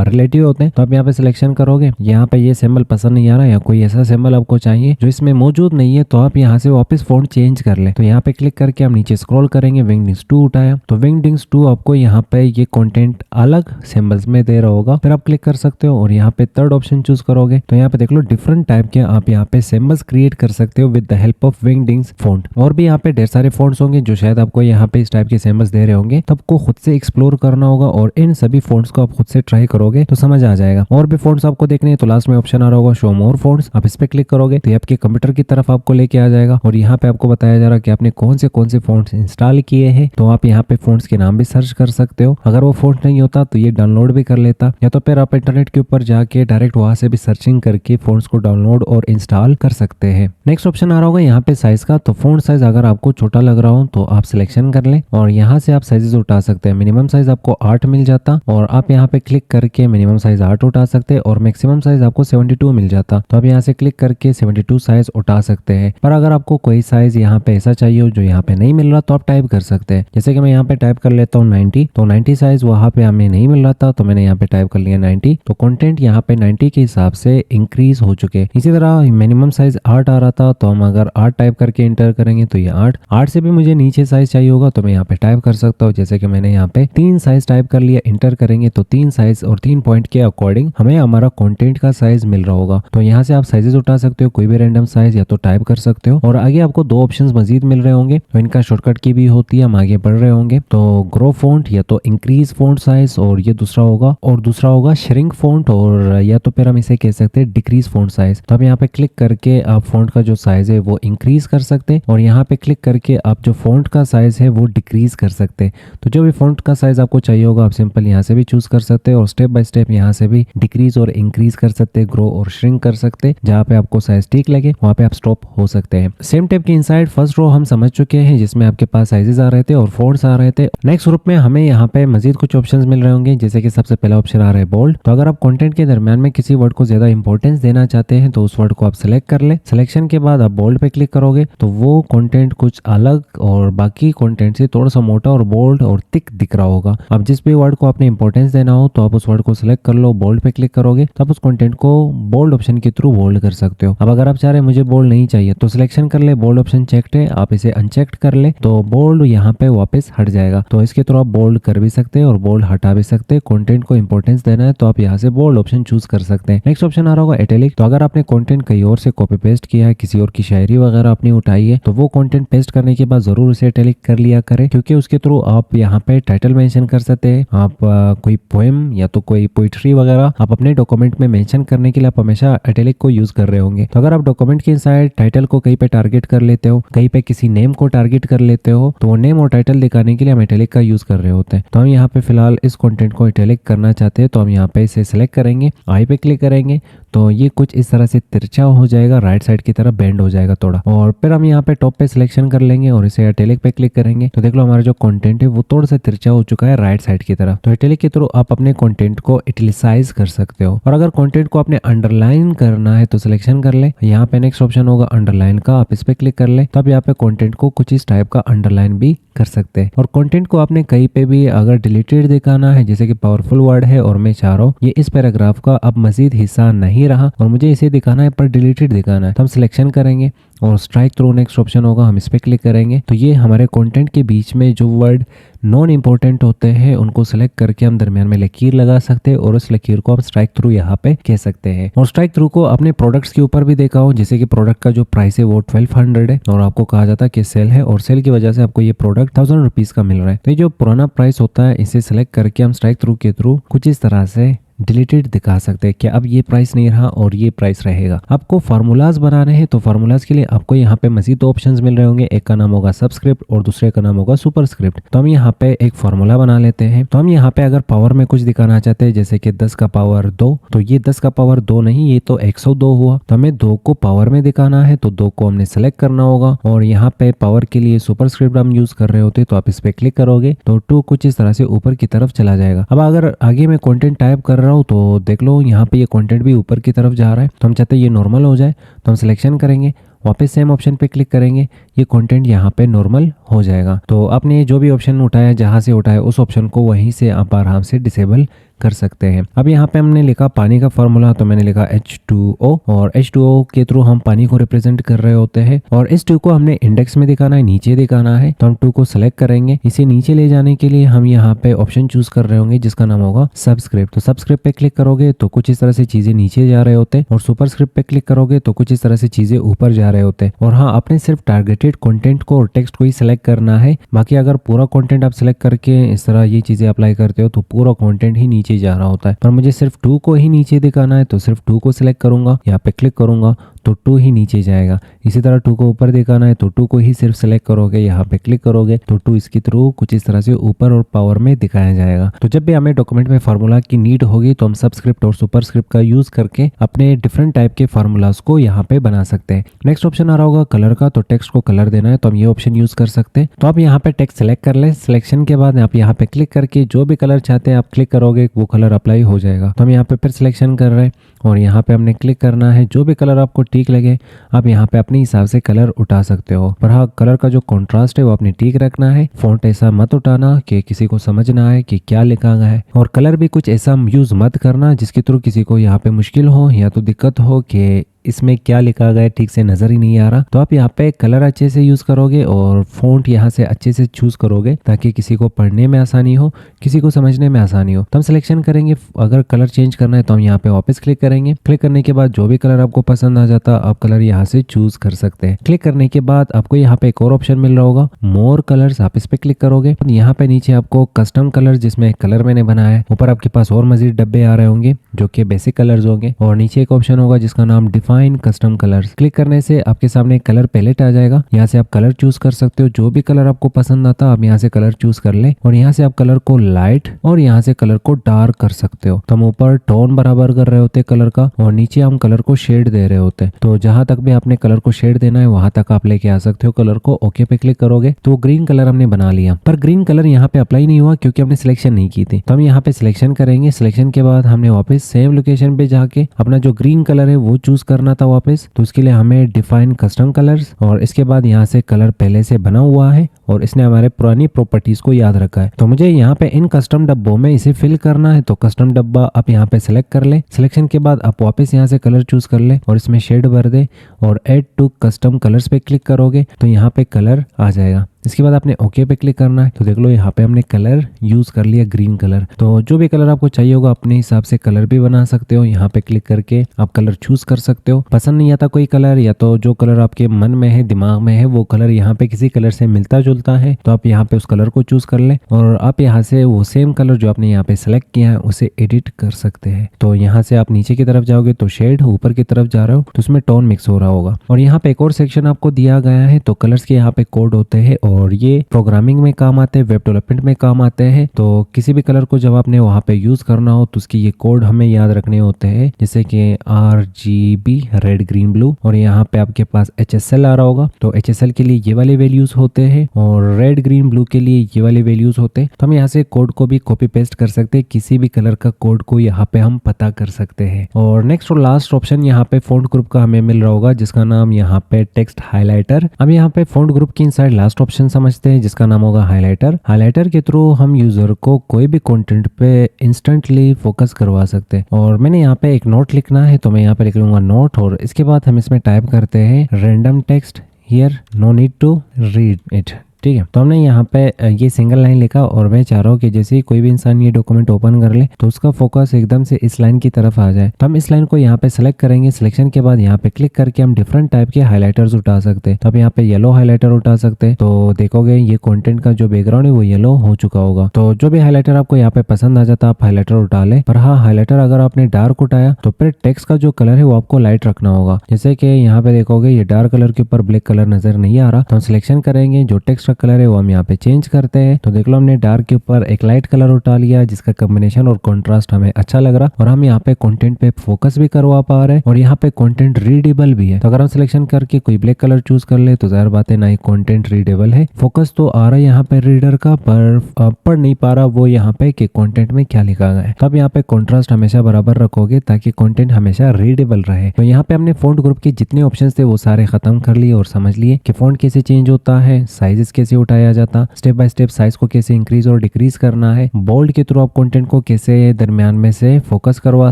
रिलेटिव होते हैं। तो आप यहाँ पे सिलेक्शन करोगे। यहाँ पे ये सिंबल पसंद नहीं आ रहा या कोई ऐसा सिंबल आपको चाहिए जो इसमें मौजूद नहीं है तो आप यहाँ से वापस फॉन्ट चेंज कर ले। तो यहाँ पे क्लिक करके हम नीचे स्क्रॉल करेंगे, विंगडिंग्स 2 उठाया। तो विंगडिंग्स 2 आपको यहाँ पे ये कंटेंट अलग सिंबल्स में दे रहा होगा, फिर आप क्लिक कर सकते हो और यहाँ पे थर्ड ऑप्शन चूज करोगे तो यहाँ पे देख लो डिफरेंट टाइप के आप यहाँ पे सिंबल्स क्रिएट कर सकते हो with the help of Wingdings font. और भी यहाँ पे ढेर सारे फॉन्ट्स होंगे जो शायद आपको यहाँ पे इस टाइप के सिंबल्स दे रहे होंगे, तो आपको खुद से एक्सप्लोर करना होगा और इन सभी फॉन्ट्स को आप खुद से ट्राई करोगे तो समझ आ जाएगा। और भी फॉन्ट्स आपको देखने हैं तो लास्ट में ऑप्शन आ रहा होगा शो मोर फॉन्ट्स, आप इस पे क्लिक करोगे तो ये आपके कंप्यूटर की तरफ आपको लेके आ जाएगा और यहाँ पे आपको बताया जा रहा है कि आपने कौन से फॉन्ट्स इंस्टॉल किए हैं। तो आप यहाँ पे फॉन्ट्स के नाम भी सर्च कर सकते हो, अगर वो फॉन्ट नहीं होता तो ये डाउनलोड भी कर लेता, या तो फिर आप इंटरनेट के ऊपर जाके डायरेक्ट वहां से भी सर्चिंग करके फॉन्ट्स को डाउनलोड और इंस्टॉल कर सकते हैं। नेक्स्ट ऑप्शन आ रहा होगा यहाँ पे साइज का, तो फॉन्ट साइज अगर आपको छोटा लग रहा हो तो आप सिलेक्शन कर लें और यहाँ से आप साइजेस उठा सकते हैं। मिनिमम साइज आपको 8 मिल जाता और आप यहाँ पे क्लिक करके मिनिमम साइज 8 उठा सकते हैं और मैक्सिमम साइज आपको 72 मिल जाता, तो आप यहाँ से क्लिक करके 72 साइज उठा सकते हैं। पर अगर आपको कोई साइज यहाँ पे ऐसा चाहिए हो जो यहाँ पे नहीं मिल रहा तो आप टाइप कर सकते हैं। जैसे कि मैं यहाँ पे टाइप कर लेता हूँ 90, तो 90 साइज वहाँ पे हमें नहीं मिल रहा था तो मैंने यहाँ पे टाइप कर लिया 90, तो कंटेंट यहाँ पे 90 के हिसाब से इंक्रीज हो चुके। इसी तरह मिनिमम साइज 8 आ रहा था तो हम अगर 8 टाइप करके इंटर करेंगे तो ये 8 से भी मुझे नीचे साइज चाहिए होगा तो मैं यहाँ पे टाइप कर सकता हूँ। जैसे कि मैंने यहाँ पे 3 साइज टाइप कर लिया, इंटर करेंगे तो 3 साइज और 3 पॉइंट के अकॉर्डिंग हमें हमारा कंटेंट का साइज मिल रहा होगा। तो यहाँ से आप साइजेस उठा सकते हो, कोई भी रैंडम साइज या तो टाइप कर सकते हो। और आगे आपको 2 ऑप्शंस मजीद मिल रहे होंगे, तो इनका शॉर्टकट की भी होती है, हम आगे बढ़ रहे होंगे। तो ग्रो फॉन्ट या तो इंक्रीज फॉन्ट साइज और ये दूसरा होगा श्रिंक फॉन्ट, और या तो फिर हम इसे कह सकते हैं डिक्रीज फॉन्ट साइज। तो आप यहाँ पे क्लिक करके आप फॉन्ट का जो साइज है वो इंक्रीज कर सकते हैं और यहाँ पे क्लिक करके आप जो फॉन्ट का साइज है वो डिक्रीज कर सकते हैं। तो जो भी फॉन्ट का साइज आपको चाहिए होगा आप सिंपल यहाँ से भी चूज कर सकते हैं और स्टेप बाय स्टेप यहाँ से भी डिक्रीज और इंक्रीज कर सकते हैं, ग्रो और श्रिंक कर सकते हैं। जहाँ पे आपको साइज ठीक लगे वहाँ पे आप स्टॉप हो सकते हैं। सेम टाइप के इनसाइड फर्स्ट रो हम समझ चुके हैं जिसमें आपके पास साइजेस आ रहे थे और फॉन्ट्स आ रहे थे। नेक्स्ट ग्रुप में हमें यहाँ पे मजीद कुछ ऑप्शंस मिल रहे होंगे, जैसे कि सबसे पहला ऑप्शन आ रहा है बोल्ड। तो अगर आप कंटेंट के दरमियान में किसी वर्ड को ज्यादा इंपॉर्टेंस देना चाहते हैं तो उस वर्ड को आप सिलेक्ट कर ले। सिलेक्शन के बाद आप बोल्ड पे क्लिक करोगे तो वो कंटेंट कुछ अलग और बाकी कंटेंट से थोड़ा सा मोटा और बोल्ड और थिक दिख रहा होगा। अब जिस भी वर्ड को आपने इंपॉर्टेंस देना हो तो आप उस वर्ड को सिलेक्ट कर लो, बोल्ड पे क्लिक करोगे तो आप उस कंटेंट को बोल्ड ऑप्शन के थ्रू बोल्ड कर सकते हो। अब अगर आप चाह रहे हैं मुझे बोल्ड नहीं चाहिए तो सिलेक्शन कर ले, बोल्ड ऑप्शन चेक्ड है, आप इसे अनचेक्ड कर ले तो बोल्ड यहाँ पे वापस हट जाएगा। तो इसके थ्रू आप बोल्ड कर भी सकते हैं और बोल्ड हटा भी सकते हैं। कंटेंट को इंपॉर्टेंस देना है तो आप यहाँ से बोल्ड ऑप्शन चूज कर सकते हैं। नेक्स्ट ऑप्शन आ रहा होगा इटैलिक। तो अगर आपने कंटेंट कहीं और से कॉपी पेस्ट किया है, किसी और की शायरी वगैरह आपने उठाई है तो वो कंटेंट पेस्ट करने के बाद जरूर उसे इटैलिक कर लिया करें, क्योंकि उसके थ्रू आप यहाँ पे टाइटल मेंशन कर सकते हैं। आप कोई पोएम या तो कोई पोइट्री वगैरह आप अपने डॉक्यूमेंट में मेंशन करने के लिए आप हमेशा इटैलिक को यूज कर रहे होंगे। तो अगर आप डॉक्यूमेंट के इनसाइड टाइटल को कहीं पे टारगेट कर लेते हो, कहीं पे किसी नेम को टारगेट कर लेते हो, तो वो नेम और टाइटल दिखाने के लिए हम इटैलिक का यूज कर रहे होते हैं। तो हम यहाँ पे फिलहाल इस कंटेंट को इटैलिक करना चाहते हैं तो हम यहाँ पे इसे सिलेक्ट करेंगे, आई पे क्लिक करेंगे तो ये कुछ इस तरह से तिरछा हो जाएगा, राइट साइड की तरफ बेंड हो जाएगा थोड़ा। और फिर हम यहाँ पे टॉप पे सिलेक्शन कर लेंगे और इसे इटैलिक पे क्लिक करेंगे तो देख लो हमारा जो कंटेंट है वो थोड़ा सा तिरछा हो चुका है राइट साइड की तरफ। तो इटैलिक के थ्रू आप अपने कंटेंट को इटैलिसाइज कर सकते हो। और अगर कंटेंट को आपने अंडरलाइन करना है तो सिलेक्शन कर ले, यहाँ पे नेक्स्ट ऑप्शन होगा अंडरलाइन का, आप इस पे क्लिक कर ले तब यहाँ पे कंटेंट को कुछ इस टाइप का अंडरलाइन भी कर सकते हैं। और कंटेंट को आपने कहीं पे भी अगर डिलीटेड दिखाना है, जैसे कि पावरफुल वर्ड है और मैं चाह रहा हूँ ये इस पैराग्राफ का अब मजीद हिस्सा नहीं रहा और मुझे इसे दिखाना है पर डिलीटेड दिखाना है, तो हम सिलेक्शन करेंगे और स्ट्राइक थ्रू नेक्स्ट ऑप्शन होगा, हम इस पे क्लिक करेंगे तो ये हमारे कंटेंट के बीच में जो वर्ड नॉन इंपॉर्टेंट होते हैं उनको सिलेक्ट करके हम दरमियान में लकीर लगा सकते हैं और उस लकीर को आप स्ट्राइक थ्रू यहाँ पे कह सकते हैं। और स्ट्राइक थ्रू को अपने प्रोडक्ट्स के ऊपर भी देखा हो, जैसे कि प्रोडक्ट का जो प्राइस है वो 1200 है और आपको कहा जाता है कि सेल है और सेल की वजह से आपको ये प्रोडक्ट 1000 रुपीज का मिल रहा है। तो ये जो पुराना प्राइस होता है इसे सिलेक्ट करके हम स्ट्राइक थ्रू के थ्रू कुछ इस तरह से डिलीटेड दिखा सकते हैं कि अब ये प्राइस नहीं रहा और ये प्राइस रहेगा। आपको फार्मूलाज बनाने हैं तो फार्मूलाज के लिए आपको यहाँ पे मजीद 2 ऑप्शंस मिल रहे होंगे, एक का नाम होगा सबस्क्रिप्ट और दूसरे का नाम होगा सुपरस्क्रिप्ट। तो हम यहाँ पे एक फार्मूला बना लेते हैं। तो हम यहाँ पे अगर पावर में कुछ दिखाना चाहते हैं जैसे कि 10 का पावर 2, तो ये 10 का पावर 2 नहीं, ये तो 102 हुआ। तो हमें 2 को पावर में दिखाना है तो 2 को हमने सेलेक्ट करना होगा और यहाँ पे पावर के लिए सुपरस्क्रिप्ट हम यूज कर रहे होते तो आप इस पे क्लिक करोगे तो 2 कुछ इस तरह से ऊपर की तरफ चला जाएगा। अब अगर आगे मैं कंटेंट टाइप कर रहा हूँ तो देख लो यहाँ पे ये कंटेंट भी ऊपर की तरफ जा रहा है, तो हम चाहते हैं ये नॉर्मल हो जाए तो हम सिलेक्शन करेंगे, वापस सेम ऑप्शन पे क्लिक करेंगे, ये कंटेंट यहाँ पे नॉर्मल हो जाएगा। तो आपने जो भी ऑप्शन उठाया जहाँ से उठाया उस ऑप्शन को वहीं से आप आराम से डिसेबल कर सकते हैं। अब यहाँ पे हमने लिखा पानी का फॉर्मूला, तो मैंने लिखा H2O, और H2O के थ्रू हम पानी को रिप्रेजेंट कर रहे होते हैं। और इस 2 को हमने इंडेक्स में दिखाना है, नीचे दिखाना है, तो हम 2 को सिलेक्ट करेंगे। इसे नीचे ले जाने के लिए हम यहाँ पे ऑप्शन चूज कर रहे होंगे जिसका नाम होगा सबस्क्रिप्ट। तो सबस्क्रिप्ट पे क्लिक करोगे तो कुछ इस तरह से चीजें नीचे जा रहे होते हैं, और सुपरस्क्रिप्ट पे क्लिक करोगे तो कुछ इस तरह से चीजें ऊपर जा रहे होते हैं। और हाँ, आपने सिर्फ टारगेटेड कंटेंट को और टेक्स्ट को ही सिलेक्ट करना है। बाकी अगर पूरा कंटेंट आप सिलेक्ट करके इस तरह ये चीजें अप्लाई करते हो तो पूरा कंटेंट ही नीचे जा रहा होता है। पर मुझे सिर्फ 2 को ही नीचे दिखाना है, तो सिर्फ 2 को सिलेक्ट करूंगा, यहाँ पे क्लिक करूंगा तो 2 ही नीचे जाएगा। इसी तरह 2 को ऊपर दिखाना है तो 2 को ही सिर्फ सिलेक्ट करोगे, यहाँ पे क्लिक करोगे तो 2 इसके थ्रू कुछ इस तरह से ऊपर और पावर में दिखाया जाएगा। तो जब भी हमें डॉक्यूमेंट में फार्मूला की नीड होगी तो हम सबस्क्रिप्ट और सुपरस्क्रिप्ट का यूज करके अपने डिफरेंट टाइप के फार्मूलाज को यहाँ पे बना सकते हैं। नेक्स्ट ऑप्शन आ रहा होगा कलर का, तो टेक्स्ट को कलर देना है तो हम ये ऑप्शन यूज कर सकते हैं। तो आप यहाँ पे टेक्स्ट सेलेक्ट कर ले, सिलेक्शन के बाद आप यहाँ पे क्लिक करके जो भी कलर चाहते हैं आप क्लिक करोगे वो कलर अप्लाई हो जाएगा। तो हम यहाँ पे फिर सिलेक्शन कर रहे हैं और यहाँ पे हमने क्लिक करना है, जो भी कलर आपको ठीक लगे आप यहाँ पे अपने हिसाब से कलर उठा सकते हो। पर हाँ, कलर का जो कॉन्ट्रास्ट है वो आपने ठीक रखना है। फॉन्ट ऐसा मत उठाना कि किसी को समझ ना आए कि क्या लिखा गया है, और कलर भी कुछ ऐसा यूज मत करना जिसके थ्रू किसी को यहाँ पे मुश्किल हो या तो दिक्कत हो कि इसमें क्या लिखा गया है ठीक से नजर ही नहीं आ रहा। तो आप यहाँ पे कलर अच्छे से यूज करोगे और फॉन्ट यहाँ से अच्छे से चूज करोगे ताकि किसी को पढ़ने में आसानी हो, किसी को समझने में आसानी हो। तो हम सिलेक्शन करेंगे, अगर कलर चेंज करना है तो हम यहाँ पे वापस क्लिक करेंगे। क्लिक करने के बाद जो भी कलर आपको पसंद आ जाता आप कलर यहाँ से चूज कर सकते हैं। क्लिक करने के बाद आपको यहाँ पे एक और ऑप्शन मिल रहा होगा मोर कलर्स, आप इस पे क्लिक करोगे। यहाँ पे नीचे आपको कस्टम कलर, जिसमें कलर मैंने बनाया है, ऊपर आपके पास और मजीद डब्बे आ रहे होंगे जो कि बेसिक कलर्स होंगे, और नीचे एक ऑप्शन होगा जिसका नाम डिफाइन कस्टम कलर। क्लिक करने से आपके सामने कलर पैलेट आ जाएगा। यहाँ से आप कलर चूज कर सकते हो, जो भी कलर आपको पसंद आता आप यहाँ से कलर चूज कर ले, और यहाँ से आप कलर को लाइट और यहाँ से कलर को डार्क कर सकते हो। तो हम ऊपर टोन बराबर कर रहे होते कलर का, और नीचे हम कलर को शेड दे रहे होते। तो जहां तक भी आपने कलर को शेड देना है वहां तक आप लेके आ सकते हो कलर को। ओके पे क्लिक करोगे तो ग्रीन कलर हमने बना लिया, पर ग्रीन कलर यहाँ पे अप्लाई नहीं हुआ क्योंकि हमने सिलेक्शन नहीं की थी। तो हम यहाँ पे सिलेक्शन करेंगे। सिलेक्शन के बाद हमने वापस सेम लोकेशन पे जाके अपना जो ग्रीन कलर है वो चूज करना था वापस। तो उसके लिए हमें डिफाइन कस्टम कलर्स, और इसके बाद यहाँ से कलर पहले से बना हुआ है और इसने हमारे पुरानी प्रॉपर्टीज को याद रखा है। तो मुझे यहाँ पे इन कस्टम डब्बों में इसे फिल करना है, तो कस्टम डब्बा आप यहाँ पे सिलेक्ट कर ले। सिलेक्शन के बाद आप वापस यहाँ से कलर चूज कर ले और इसमें शेड भर दे, और ऐड टू कस्टम कलर्स पे क्लिक करोगे तो यहाँ पे कलर आ जाएगा। इसके बाद आपने ओके पे क्लिक करना है। तो देख लो यहाँ पे हमने कलर यूज कर लिया ग्रीन कलर। तो जो भी कलर आपको चाहिए होगा अपने हिसाब से कलर भी बना सकते हो। यहाँ पे क्लिक करके आप कलर चूज कर सकते हो। पसंद नहीं आता कोई कलर, या तो जो कलर आपके मन में है, दिमाग में है, वो कलर यहाँ पे किसी कलर से मिलता जुलता है तो आप यहाँ पे उस कलर को चूज कर ले, और आप यहाँ से वो सेम कलर जो आपने यहाँ पे सिलेक्ट किया है उसे एडिट कर सकते हैं। तो यहाँ से आप नीचे की तरफ जाओगे तो शेड, ऊपर की तरफ जा रहे हो तो उसमें टोन मिक्स हो रहा होगा। और यहाँ पे एक और सेक्शन आपको दिया गया है, तो कलर्स के यहाँ पे कोड होते हैं और ये प्रोग्रामिंग में काम आते हैं, वेब डेवलपमेंट में काम आते हैं। तो किसी भी कलर को जब आपने वहाँ पे यूज करना हो तो उसकी ये कोड हमें याद रखने होते हैं, जैसे कि RGB रेड ग्रीन ब्लू, और यहाँ पे आपके पास HSL आ रहा होगा। तो HSL के लिए ये वाले वैल्यूज होते हैं और रेड ग्रीन ब्लू के लिए ये वाले वैल्यूज होते हैं। तो हम यहाँ से कोड को भी कॉपी पेस्ट कर सकते हैं, किसी भी कलर का कोड को यहाँ पे हम पता कर सकते हैं। और नेक्स्ट और लास्ट ऑप्शन यहाँ पे फॉन्ट ग्रुप का हमें मिल रहा होगा जिसका नाम यहाँ पे टेक्स्ट हाईलाइटर। अब यहाँ पे फॉन्ट ग्रुप की इनसाइड लास्ट ऑप्शन समझते हैं जिसका नाम होगा हाईलाइटर। हाईलाइटर के थ्रू हम यूजर को कोई भी कंटेंट पे इंस्टेंटली फोकस करवा सकते हैं। और मैंने यहाँ पे एक नोट लिखना है तो मैं यहाँ पे लिख लूंगा नोट, और इसके बाद हम इसमें टाइप करते हैं random text here, no need to read it. ठीक है, तो हमने यहाँ पे ये सिंगल लाइन लिखा, और मैं चाह रहा हूँ कि जैसे ही कोई भी इंसान ये डॉक्यूमेंट ओपन कर ले तो उसका फोकस एकदम से इस लाइन की तरफ आ जाए। तो हम इस लाइन को यहाँ पे सिलेक्ट करेंगे। सिलेक्शन के बाद यहाँ पे क्लिक करके हम डिफरेंट टाइप के हाईलाइटर्स उठा सकते हैं। तो आप यहाँ पे येलो हाईलाइटर उठा सकते हैं। तो देखोगे ये कंटेंट का जो बैकग्राउंड है वो येलो हो चुका होगा। तो जो भी हाईलाइटर आपको यहाँ पे पसंद आ जाता है आप हाईलाइटर उठा ले। पर हाँ, हाईलाइटर अगर आपने डार्क उठाया तो फिर टेक्स्ट का जो कलर है वो आपको लाइट रखना होगा। जैसे कि यहाँ पे देखोगे ये डार्क कलर के ऊपर ब्लैक कलर नजर नहीं आ रहा, तो हम सिलेक्शन करेंगे, जो टेक्स्ट का कलर है वो हम यहाँ पे चेंज करते हैं। तो देख लो हमने डार्क के ऊपर एक लाइट कलर उठा लिया जिसका कॉम्बिनेशन और कॉन्ट्रास्ट हमें अच्छा लग रहा, और हम यहाँ पे कंटेंट पे फोकस भी करवा पा रहे हैं, और यहाँ पे कंटेंट रीडेबल भी है। तो अगर हम सिलेक्शन करके कोई ब्लैक कलर चूज कर ले तो जाहिर बात है ना ही कंटेंट रीडेबल है। फोकस तो आ रहा है यहाँ पे रीडर का, पर पढ़ नहीं पा रहा वो यहाँ पे कि कंटेंट में क्या लिखा गया है। तो अब यहाँ पे कॉन्ट्रास्ट हमेशा बराबर रखोगे ताकि कंटेंट हमेशा रीडेबल रहे। तो यहाँ पे हमने फॉन्ट ग्रुप के जितने ऑप्शंस थे वो सारे खत्म कर लिए और समझ लिए कि फॉन्ट कैसे चेंज होता है, साइजेस कैसे कैसे उठाया जाता, स्टेप बाय स्टेप साइज को कैसे इंक्रीज और डिक्रीज करना है, बोल्ड के थ्रू आप कंटेंट को कैसे दरमियान में से फोकस करवा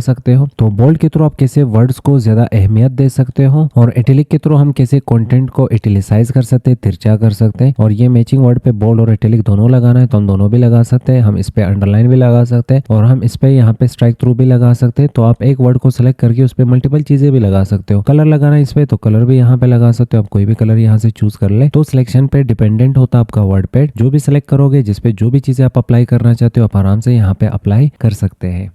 सकते हो, तो बोल्ड के थ्रू आप कैसे वर्ड्स को ज्यादा अहमियत दे सकते हो, और इटैलिक के थ्रू हम कैसे कंटेंट को इटैलिसाइज कर सकते हैं, तिरछा कर सकते हैं। और ये मैचिंग वर्ड पे बोल्ड और इटैलिक दोनों लगाना है तो हम दोनों भी लगा सकते हैं। हम इस पे अंडरलाइन भी लगा सकते हैं और हम इस पे यहाँ पे स्ट्राइक थ्रू भी लगा सकते हैं। तो आप एक वर्ड को सिलेक्ट करके उस पे मल्टीपल चीजें भी लगा सकते हो। कलर लगाना है इस पे तो कलर भी यहाँ पे लगा सकते हो, आप कोई भी कलर यहाँ से चूज कर ले। तो सिलेक्शन पे डिपेंडेंट होता है आपका वर्ड पैड, जो भी सिलेक्ट करोगे जिस पे जो भी चीजें आप अप्लाई करना चाहते हो आप आराम से यहाँ पे अप्लाई कर सकते हैं।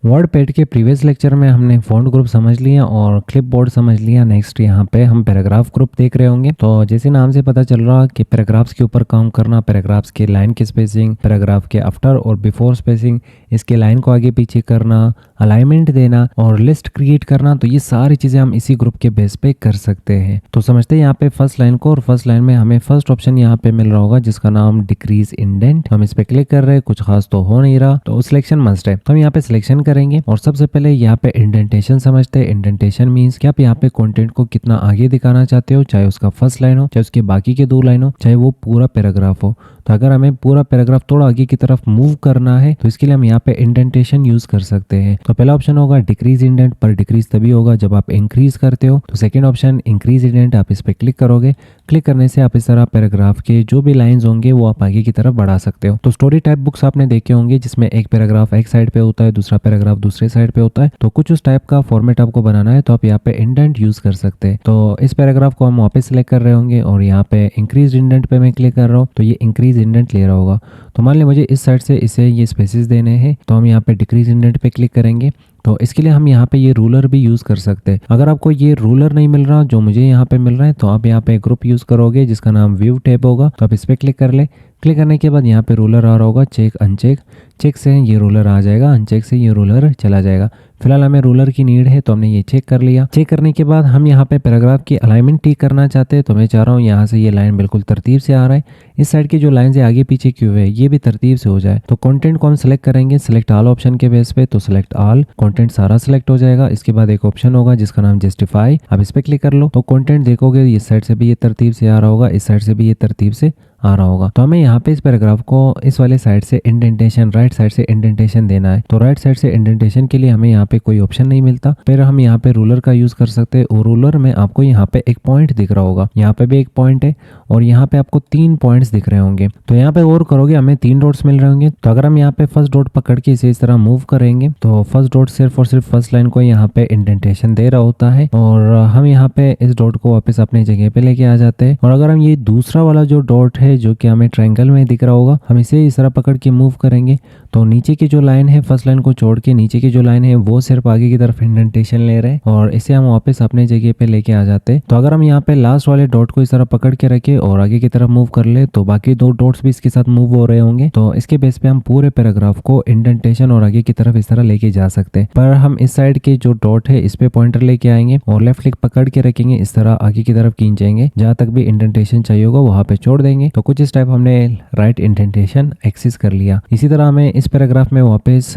वर्ड पैड के प्रीवियस लेक्चर में हमने फॉन्ट ग्रुप समझ लिया और क्लिपबोर्ड समझ लिया। नेक्स्ट यहाँ पे हम पैराग्राफ ग्रुप देख रहे होंगे। तो जैसे नाम से पता चल रहा है कि पैराग्राफ्स के ऊपर काम करना, पैराग्राफ्स के लाइन की स्पेसिंग, पैराग्राफ के आफ्टर और बिफोर स्पेसिंग, इसके लाइन को आगे पीछे करना, अलाइनमेंट देना और लिस्ट क्रिएट करना, तो ये सारी चीजें हम इसी ग्रुप के बेस पे कर सकते हैं। तो समझते हैं यहाँ पे फर्स्ट लाइन को, और फर्स्ट लाइन में हमें फर्स्ट ऑप्शन यहाँ पे मिल रहा होगा जिसका नाम डिक्रीज इंडेंट। हम इस पे क्लिक कर रहे हैं, कुछ खास तो हो नहीं रहा, तो सिलेक्शन मस्ट है। तो हम यहाँ पे सिलेक्शन करेंगे और सबसे पहले यहाँ पे इंडेंटेशन समझते हैं। इंडेंटेशन मीन्स कि आप यहाँ पे कंटेंट को कितना आगे दिखाना चाहते हो, चाहे उसका फर्स्ट लाइन हो, चाहे उसके बाकी के 2 लाइन हो, चाहे वो पूरा पैराग्राफ हो। तो अगर हमें पूरा पैराग्राफ थोड़ा आगे की तरफ मूव करना है तो इसके लिए हम यहाँ पे इंडेंटेशन यूज कर सकते हैं। तो पहला ऑप्शन होगा डिक्रीज इंडेंट, पर डिक्रीज तभी होगा जब आप इंक्रीज करते हो। तो सेकंड ऑप्शन इंक्रीज इंडेंट, आप इस पे क्लिक करोगे। क्लिक करने से आप इस तरह पैराग्राफ के जो भी लाइंस होंगे वो आप आगे की तरफ बढ़ा सकते हो। तो स्टोरी टाइप बुक्स आपने देखे होंगे जिसमें एक पैराग्राफ एक साइड पे होता है, दूसरा पैराग्राफ दूसरे साइड पे होता है। तो कुछ उस टाइप का फॉर्मेट आपको बनाना है तो आप यहाँ पे इंडेंट यूज कर सकते हैं। तो इस पैराग्राफ को हम वापस सिलेक्ट कर रहे होंगे और यहाँ पे इंक्रीज इंडेंट पे मैं क्लिक कर रहा हूँ तो ये इंक्रीज इंडेंट ले रहा होगा। तो मान ली मुझे इस साइड से इसे ये स्पेसेस देने हैं तो हम यहाँ पे डिक्रीज इंडेंट पे क्लिक करेंगे। तो इसके लिए हम यहाँ पे ये रूलर भी यूज कर सकते हैं। अगर आपको ये रूलर नहीं मिल रहा जो मुझे यहाँ पे मिल रहा है तो आप यहाँ पे ग्रुप यूज करोगे जिसका नाम व्यू टैब होगा। तो आप इस पे क्लिक कर ले। क्लिक करने के बाद यहाँ पे रूलर आ रहा होगा, चेक अनचेक, चेक से ये रूलर आ जाएगा, अनचेक से ये रूलर चला जाएगा। फिलहाल हमें रूलर की नीड है तो हमने ये चेक कर लिया। चेक करने के बाद हम यहाँ पे पैराग्राफ की अलाइनमेंट ठीक करना चाहते हैं। तो मैं चाह रहा हूँ यहाँ से ये लाइन बिल्कुल तरतीब से आ रहा है, इस साइड की जो लाइन है आगे पीछे क्यों है ये भी तरतीब से हो जाए। तो कंटेंट को हम सिलेक्ट करेंगे सिलेक्ट ऑल ऑप्शन के बेस पे। तो सिलेक्ट ऑल, कंटेंट सारा सिलेक्ट हो जाएगा। इसके बाद एक ऑप्शन होगा जिसका नाम जस्टिफाई, आप इस पे क्लिक कर लो। तो कंटेंट देखोगे इस साइड से भी ये तरतीब से आ रहा होगा, इस साइड से भी ये तरतीब से आ रहा होगा। तो हमें यहाँ पे इस पैराग्राफ को इस वाले साइड से इंडेंटेशन, राइट साइड से इंडेंटेशन देना है। तो राइट साइड से इंडेंटेशन के लिए हमें यहाँ पे कोई ऑप्शन नहीं मिलता, फिर हम यहाँ पे रूलर का यूज कर सकते हैं। और रूलर में आपको यहाँ पे एक पॉइंट दिख रहा होगा, यहाँ पे भी एक पॉइंट है और यहाँ पे आपको 3 पॉइंट्स दिख रहे होंगे। तो यहाँ पे और करोगे हमें 3 डॉट्स मिल रहे होंगे। तो अगर हम यहाँ पे फर्स्ट डॉट पकड़ के इसे इस तरह मूव करेंगे तो फर्स्ट डॉट सिर्फ और सिर्फ फर्स्ट लाइन को यहाँ पे इंडेंटेशन दे रहा होता है और हम यहाँ पे इस डॉट को वापस अपनी जगह पे लेके आ जाते हैं। और अगर हम ये दूसरा वाला जो डॉट है जो कि हमें ट्रायंगल में दिख रहा होगा, हम इसे इस तरह पकड़ के मूव करेंगे तो नीचे की जो लाइन है फर्स्ट लाइन को छोड़ के नीचे की जो लाइन है वो सिर्फ आगे की तरफ इंडेंटेशन ले रहे हैं और इसे हम वापस अपने जगह पे लेके आ जाते हैं। तो अगर हम यहाँ पे लास्ट वाले डॉट को इस तरह पकड़ के रखे और आगे की तरफ मूव कर ले तो बाकी 2 डॉट्स भी इसके साथ मूव हो रहे होंगे। तो इसके बेस पे हम पूरे पैराग्राफ को इंडेंटेशन और आगे की तरफ इस तरह लेके जा सकते हैं। पर हम इस साइड के जो डॉट है इस पे पॉइंटर लेके आएंगे और लेफ्ट क्लिक पकड़ के रखेंगे, इस तरह आगे की तरफ खींचेंगे, जहां तक भी इंडेंटेशन चाहिए होगा वहां पे छोड़ देंगे। तो कुछ इस टाइप हमने राइट इंडेंटेशन एक्सेस कर लिया। इसी तरह हमें इस पैराग्राफ में वापस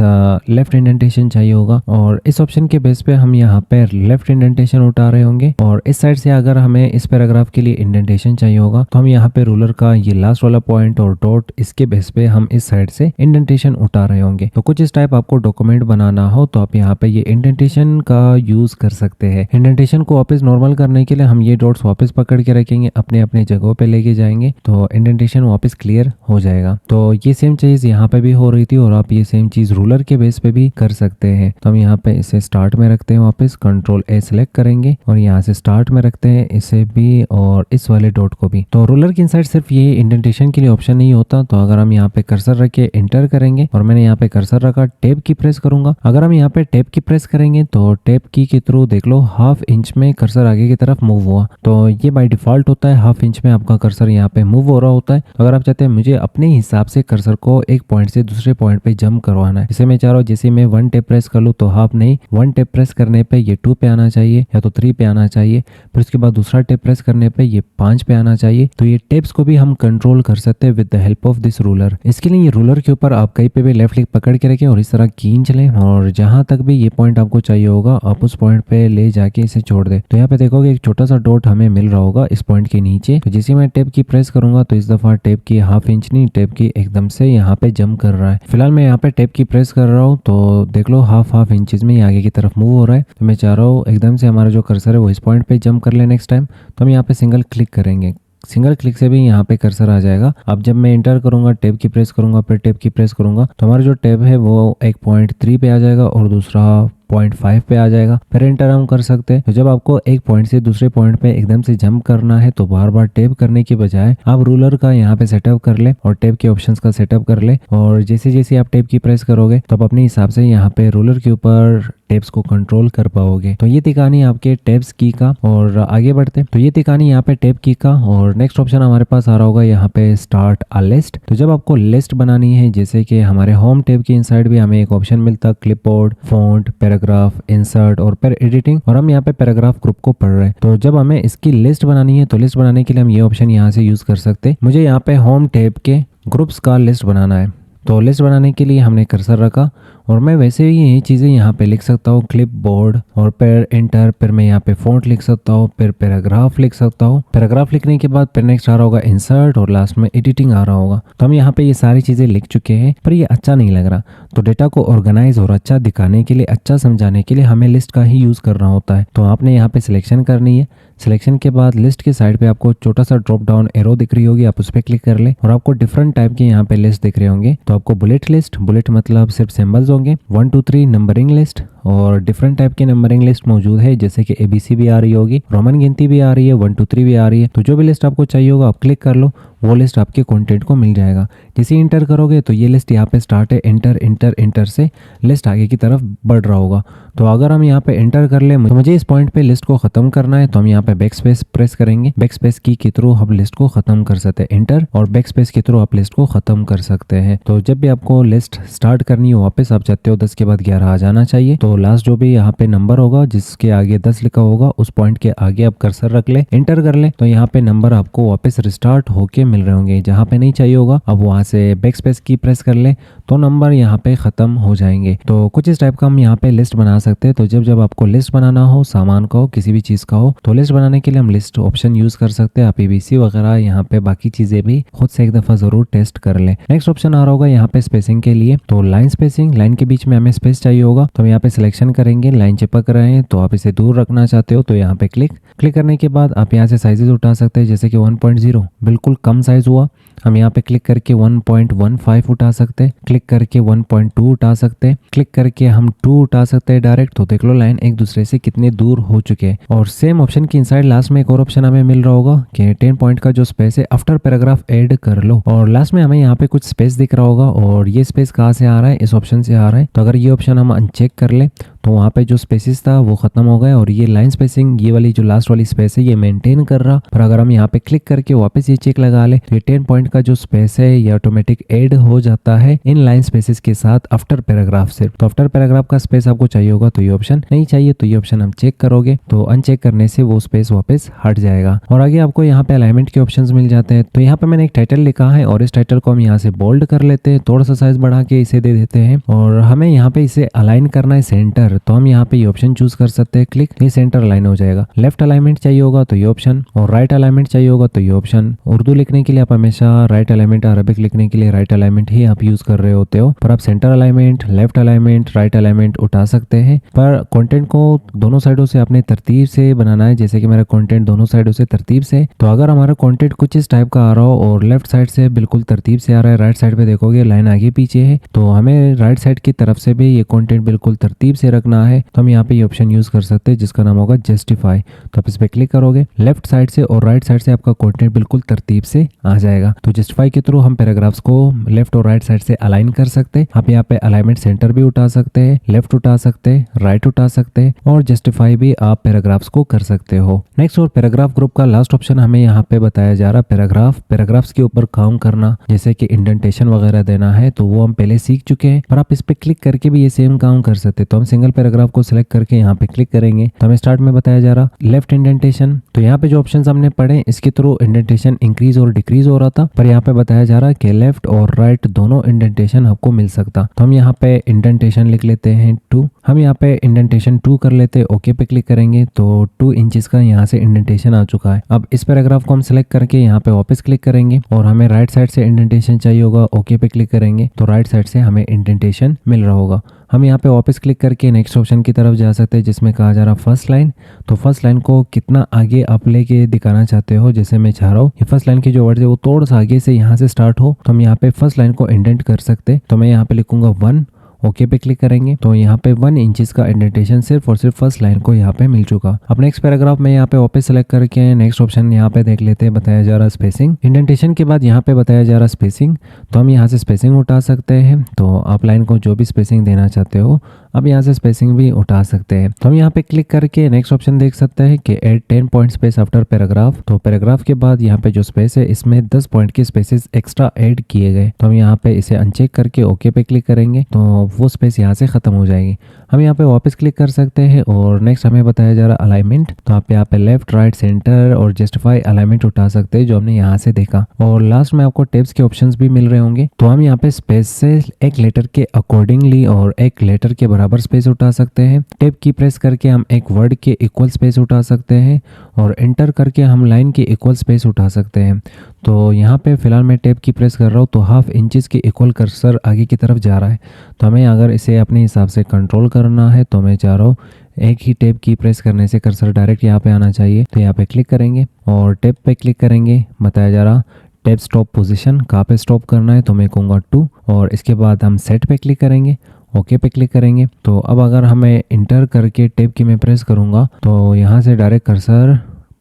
लेफ्ट इंडेंटेशन चाहिए होगा और इस ऑप्शन के बेस पे हम यहाँ पे लेफ्ट इंडेंटेशन उठा रहे होंगे। और इस साइड से अगर हमें इस पैराग्राफ के लिए इंडेंटेशन चाहिए होगा तो हम यहाँ पे रूलर का ये लास्ट वाला पॉइंट और डॉट इसके बेस पे हम इस साइड से इंडेंटेशन उठा रहे होंगे। तो कुछ इस टाइप आपको डॉक्यूमेंट बनाना हो तो आप यहाँ पे ये इंडेंटेशन का यूज कर सकते हैं। इंडेंटेशन को वापस नॉर्मल करने के लिए हम ये डॉट्स वापस पकड़ के रखेंगे, अपने अपने जगहों पे लेके जाएंगे तो इंडेंटेशन वापस क्लियर हो जाएगा। तो ये सेम चीज यहाँ पे भी हो रही थी और आप ये सेम चीज रूलर के बेस पे भी कर सकते हैं। तो हम यहाँ पे इसे स्टार्ट में रखते हैं, वापस कंट्रोल ए सिलेक्ट करेंगे और यहाँ से स्टार्ट में रखते हैं इसे भी और इस वाले डॉट को भी। तो रूलर की इनसाइड सिर्फ ये इंडेंटेशन के लिए ऑप्शन नहीं होता। तो अगर हम यहाँ पे कर्सर रख के एंटर करेंगे और मैंने यहाँ पे कर्सर रखा, टैब की प्रेस करूंगा। अगर हम यहाँ पे टैब की प्रेस करेंगे तो टैब की के थ्रू देख लो ½ इंच में कर्सर आगे की तरफ मूव हुआ। तो ये बाय डिफॉल्ट होता है, ½ इंच में आपका कर्सर यहाँ पे मूव हो रहा होता है। तो अगर आप चाहते हैं मुझे अपने हिसाब से कर्सर को एक पॉइंट से दूसरे पॉइंट पे जंप करवाना है। इसे मैं चाह रहा हूँ जैसे मैं 1 टैप प्रेस कर लूँ तो हाफ नहीं, 1 टैप प्रेस करने पे ये 2 पे आना चाहिए या तो 3 पे आना चाहिए, फिर उसके बाद दूसरा टैप प्रेस करने पे ये 5 पे आना चाहिए। तो ये टेप्स को भी हम कंट्रोल कर सकते हैं with the help of this ruler. इसके लिए ये रूलर के ऊपर आप कहीं पे भी लेफ्ट क्लिक पकड़ के रखें और इस तरह खींच लें और जहां तक भी ये पॉइंट आपको चाहिए होगा आप उस पॉइंट पे ले जाके इसे छोड़ दें। तो यहाँ पे देखोगे एक छोटा सा डॉट हमें मिल रहा होगा इस पॉइंट के नीचे। तो जैसे मैं टेप की प्रेस करूंगा तो इस दफा टेप की हाफ इंच नहीं, टेप की एकदम से यहाँ पे जंप कर रहा है। फिलहाल मैं यहाँ पे टेप की प्रेस कर रहा हूँ तो देख लो हाफ इंचेस में आगे की तरफ मूव हो रहा है। तो मैं चाह रहा हूँ एकदम से हमारा जो कर्सर है वो इस पॉइंट पे जंप कर ले नेक्स्ट टाइम। तो हम यहाँ पे सिंगल क्लिक करेंगे, सिंगल क्लिक से भी यहाँ पे कर्सर आ जाएगा। अब जब मैं एंटर करूंगा, टैब की प्रेस करूंगा, फिर टैब की प्रेस करूंगा तो हमारा जो टैब है वो एक 0.3 पे आ जाएगा और दूसरा 0.5 पे आ जाएगा। फिर एंटर हम कर सकते हैं। तो जब आपको एक पॉइंट से दूसरे पॉइंट पे एकदम से जंप करना है तो बार बार टैब करने के बजाय आप रूलर का यहाँ पे सेटअप कर ले और टैब के ऑप्शंस का सेटअप कर ले और जैसे जैसे आप टैब की प्रेस करोगे तो आप अपने हिसाब से यहाँ पे रूलर के ऊपर टैब्स को कंट्रोल कर पाओगे। तो ये थी कहानी आपके टैब्स की का। और आगे बढ़ते तो ये थी कहानी यहाँ पे टैब की का। और नेक्स्ट ऑप्शन हमारे पास आ रहा होगा यहाँ पे स्टार्ट अ लिस्ट। तो जब आपको लिस्ट बनानी है जैसे कि हमारे होम टैब के इनसाइड भी हमें एक ऑप्शन मिलता क्लिपबोर्ड, फॉन्ट, पैराग्राफ, इंसर्ट और फिर एडिटिंग, और हम यहाँ पे पैराग्राफ ग्रुप को पढ़ रहे हैं। तो जब हमें इसकी लिस्ट बनानी है तो लिस्ट बनाने के लिए हम ये ऑप्शन यहाँ से यूज कर सकते हैं। मुझे यहाँ पे होम टैब के ग्रुप्स का लिस्ट बनाना है। तो लिस्ट बनाने के लिए हमने कर्सर रखा और मैं वैसे ही यही चीज़ें यहाँ पे लिख सकता हूँ क्लिप बोर्ड और फिर एंटर, फिर मैं यहाँ पे फॉन्ट लिख सकता हूँ, फिर पैराग्राफ लिख सकता हूँ। पैराग्राफ लिखने के बाद फिर नेक्स्ट आ रहा होगा इंसर्ट और लास्ट में एडिटिंग आ रहा होगा। तो हम यहाँ पे ये सारी चीज़ें लिख चुके हैं पर ये अच्छा नहीं लग रहा। तो डेटा को ऑर्गेनाइज और अच्छा दिखाने के लिए, अच्छा समझाने के लिए हमें लिस्ट का ही यूज़ करना होता है। तो आपने यहाँ पे सिलेक्शन करनी है। सिलेक्शन के बाद लिस्ट के साइड पे आपको छोटा सा ड्रॉप डाउन एरो दिख रही होगी, आप उस पर क्लिक कर ले और आपको डिफरेंट टाइप के यहाँ पे लिस्ट दिख रहे होंगे। तो आपको बुलेट लिस्ट, बुलेट मतलब सिर्फ सिंबल्स होंगे, 1 2 3 नंबरिंग लिस्ट और डिफरेंट टाइप की नंबरिंग लिस्ट मौजूद है जैसे कि ABC भी आ रही होगी, रोमन गिनती भी आ रही है, 1 2 3 भी आ रही है। तो जो भी लिस्ट आपको चाहिए होगा आप क्लिक कर लो, वो लिस्ट आपके कंटेंट को मिल जाएगा। जैसे इंटर करोगे तो ये लिस्ट यहाँ पे स्टार्ट है, इंटर इंटर इंटर से लिस्ट आगे की तरफ बढ़ रहा होगा। तो अगर हम यहाँ पे एंटर कर ले तो मुझे इस पॉइंट पे लिस्ट को खत्म करना है तो हम यहाँ पे बैक स्पेस प्रेस करेंगे। बैक स्पेस की के थ्रू हम लिस्ट को खत्म कर सकते हैं, एंटर और बैक स्पेस के थ्रू आप लिस्ट को खत्म कर सकते हैं। तो जब भी आपको लिस्ट स्टार्ट करनी हो वापस आप चाहते हो 10 के बाद 11 आ जाना चाहिए। तो लास्ट जो भी यहाँ पे नंबर होगा जिसके आगे 10 लिखा होगा उस पॉइंट के आगे आप कर्सर रख ले, एंटर कर ले तो यहाँ पे नंबर आपको वापस रिस्टार्ट होके मिल रहे होंगे। जहाँ पे नहीं चाहिए होगा अब वहाँ से बैक स्पेस की प्रेस कर ले तो नंबर यहाँ पे खत्म हो जाएंगे। तो कुछ इस टाइप का हम यहाँ पे लिस्ट बना सकते हैं। तो जब आपको लिस्ट बनाना हो, सामान का हो, किसी भी चीज का हो, तो लिस्ट बनाने के लिए हम लिस्ट ऑप्शन यूज कर सकते हैं। आप ABC वगैरह यहाँ पे बाकी चीजें भी खुद से एक दफा जरूर टेस्ट कर ले। नेक्स्ट ऑप्शन आ रहा होगा यहाँ पे स्पेसिंग के लिए। तो लाइन स्पेसिंग, लाइन के बीच में हमें स्पेस चाहिए होगा तो हम यहाँ पे सिलेक्शन करेंगे। लाइन चिपक रहे हैं तो आप इसे दूर रखना चाहते हो तो यहाँ पे क्लिक करने के बाद आप यहाँ से साइजेस उठा सकते हैं जैसे कि 1.0 बिल्कुल कम साइज हुआ, हम यहाँ पे क्लिक करके 1.15 उठा सकते हैं, क्लिक करके 1.2 उठा सकते हैं, क्लिक करके हम 2 उठा सकते हैं डायरेक्ट। तो देख लो लाइन एक दूसरे से कितने दूर हो चुके हैं। और सेम ऑप्शन के इनसाइड लास्ट में एक और ऑप्शन हमें मिल रहा होगा कि 10 पॉइंट का जो स्पेस है आफ्टर पैराग्राफ ऐड कर लो और लास्ट में हमें यहाँ पे कुछ स्पेस दिख रहा होगा और ये स्पेस कहाँ से आ रहा है, इस ऑप्शन से आ रहा है। तो अगर ये ऑप्शन हम अनचेक कर ले तो वहाँ पे जो स्पेसिस था वो खत्म हो गए और ये लाइन स्पेसिंग, ये वाली जो लास्ट वाली स्पेस है ये मेंटेन कर रहा। पर अगर हम यहाँ पे क्लिक करके वापस ये चेक लगा ले तो ये 10 पॉइंट का जो स्पेस है ये ऑटोमेटिक ऐड हो जाता है इन लाइन स्पेसिस के साथ आफ्टर पैराग्राफ से। तो आफ्टर पैराग्राफ का स्पेस आपको चाहिए होगा तो ये ऑप्शन, नहीं चाहिए तो ये ऑप्शन हम चेक करोगे तो अनचेक करने से वो स्पेस वापस हट जाएगा। और आगे आपको यहाँ पे अलाइनमेंट के ऑप्शंस मिल जाते हैं। तो यहाँ पे मैंने एक टाइटल लिखा है और इस टाइटल को हम यहाँ से बोल्ड कर लेते हैं, थोड़ा सा साइज बढ़ा के इसे दे देते हैं और हमें यहाँ पे इसे अलाइन करना है सेंटर। तो हम यहाँ पे ये ऑप्शन चूज कर सकते हैं, क्लिक, ये सेंटर अलाइन हो जाएगा। लेफ्ट अलाइनमेंट चाहिए होगा तो ये ऑप्शन और राइट अलाइनमेंट चाहिए होगा तो ये ऑप्शन। उर्दू लिखने के लिए आप हमेशा राइट अलाइनमेंट, अरबिक लिखने के लिए राइट अलाइनमेंट ही आप यूज कर रहे होते हो। पर आप centre alignment, left alignment, right alignment उठा सकते हैं। पर कंटेंट को दोनों साइडों से आपने तरतीब से बनाना है जैसे कि मेरा कंटेंट दोनों साइडों से तरतीब से। तो अगर हमारा कंटेंट कुछ इस टाइप का आ रहा हो और लेफ्ट साइड से बिल्कुल तरतीब से आ रहा है, राइट साइड पे देखोगे लाइन आगे पीछे है, तो हमें राइट साइड की तरफ से भी ये कंटेंट बिल्कुल तरतीब से रखना रखना है तो हम यहाँ पे ये ऑप्शन यूज कर सकते हैं जिसका नाम होगा जस्टिफाई। तो आप इस पे क्लिक करोगे, लेफ्ट साइड से और राइट साइड से आपका कंटेंट बिल्कुल तरतीब से आ जाएगा। तो जस्टिफाई के थ्रू हम पैराग्राफ्स को लेफ्ट और राइट साइड से अलाइन कर सकते हैं। आप यहाँ पे अलाइनमेंट सेंटर भी उठा सकते हैं, लेफ्ट उठा सकते हैं, राइट उठा सकते हैं और जस्टिफाई भी आप पैराग्राफ्स को कर सकते हो। नेक्स्ट और पैराग्राफ ग्रुप का लास्ट ऑप्शन हमें यहाँ पे बताया जा रहा है पैराग्राफ्स के ऊपर काम करना, जैसे कि इंडेंटेशन वगैरह देना है तो वो हम पहले सीख चुके हैं, पर आप इस पे क्लिक करके भी ये सेम काम कर सकते हैं। तो हम सिंगल पैराग्राफ को सिलेक्ट करके यहाँ पे क्लिक करेंगे तो हमें स्टार्ट में बताया जा रहा लेफ्ट इंडेंटेशन। तो यहाँ पे जो ऑप्शन हमने पढ़े इसके थ्रू इंडेंटेशन इंक्रीज और डिक्रीज हो रहा था, पर यहाँ पे बताया जा रहा है कि लेफ्ट और राइट दोनों इंडेंटेशन आपको मिल सकता। तो हम यहाँ पे इंडेंटेशन लिख लेते हैं 2, हम यहाँ पे इंडेंटेशन 2 कर लेते हैं, ओके पे क्लिक करेंगे तो 2 इंचेस का यहाँ से इंडेंटेशन आ चुका है। अब इस पैराग्राफ को हम सिलेक्ट करके यहाँ पे वापस क्लिक करेंगे और हमें राइट साइड से इंडेंटेशन चाहिए होगा, ओके पे क्लिक करेंगे तो राइट साइड से हमें इंडेंटेशन मिल रहा होगा। हम यहाँ पे वापस क्लिक करके नेक्स्ट ऑप्शन की तरफ जा सकते हैं जिसमें कहा जा रहा फर्स्ट लाइन। तो फर्स्ट लाइन को कितना आगे आप लेके दिखाना चाहते हो, जैसे मैं चाह रहा हूँ फर्स्ट लाइन की जो वर्ड है वो थोड़ा सा आगे से यहाँ से स्टार्ट हो, तो हम यहाँ पे फर्स्ट लाइन को इंडेंट कर सकते हैं। तो मैं यहाँ पे लिखूंगा 1, ओके पे क्लिक करेंगे तो यहाँ पे 1 इंचेस का इंडेंटेशन सिर्फ और सिर्फ फर्स्ट लाइन को यहाँ पे मिल चुका। अब नेक्स्ट पैराग्राफ में यहाँ पे वापस सेलेक्ट करके नेक्स्ट ऑप्शन यहाँ पे देख लेते हैं, बताया जा रहा स्पेसिंग। इंडेंटेशन के बाद यहाँ पे बताया जा रहा स्पेसिंग, तो हम यहाँ से स्पेसिंग उठा सकते हैं। तो आप लाइन को जो भी स्पेसिंग देना चाहते हो अब यहाँ से स्पेसिंग भी उठा सकते हैं। तो हम यहाँ पे क्लिक करके नेक्स्ट ऑप्शन देख सकते हैं कि add 10 point space after paragraph. तो पैराग्राफ के बाद यहाँ पे जो स्पेस है इसमें 10 पॉइंट के स्पेसेस एक्स्ट्रा ऐड किए गए। तो हम यहाँ पे इसे अनचेक करके ओके पे क्लिक करेंगे तो वो स्पेस यहाँ से खत्म हो जाएगी। हम यहाँ पे वापस क्लिक कर सकते हैं और नेक्स्ट हमें बताया जा रहा अलाइनमेंट। तो आप यहाँ पे लेफ्ट, राइट, सेंटर और जस्टिफाई अलाइनमेंट उठा सकते हैं जो हमने यहाँ से देखा। और लास्ट में आपको टेब्स के ऑप्शंस भी मिल रहे होंगे। तो हम यहाँ पे स्पेस से एक लेटर के अकॉर्डिंगली और एक लेटर के बराबर स्पेस उठा सकते हैं। टेब की प्रेस करके हम एक वर्ड के इक्वल स्पेस उठा सकते हैं और एंटर करके हम लाइन के इक्वल स्पेस उठा सकते हैं। तो यहाँ पे फिलहाल मैं टेब की प्रेस कर रहा हूँ तो हाफ इंचेस के इक्वल कर्सर आगे की तरफ जा रहा है। तो हमें अगर इसे अपने हिसाब से कंट्रोल करना है तो मैं चाह रहा हूँ एक ही टेब की प्रेस करने से कर्सर डायरेक्ट यहाँ पे आना चाहिए। तो यहाँ पे क्लिक करेंगे और टेब पे क्लिक करेंगे, बताया जा रहा टेब स्टॉप पोजीशन कहाँ पे स्टॉप करना है तो मैं कहूँगा 2 और इसके बाद हम सेट पे क्लिक करेंगे, ओके पे क्लिक करेंगे। तो अब अगर हमें इंटर करके टेब की मैं प्रेस करूँगा तो यहाँ से डायरेक्ट कर्सर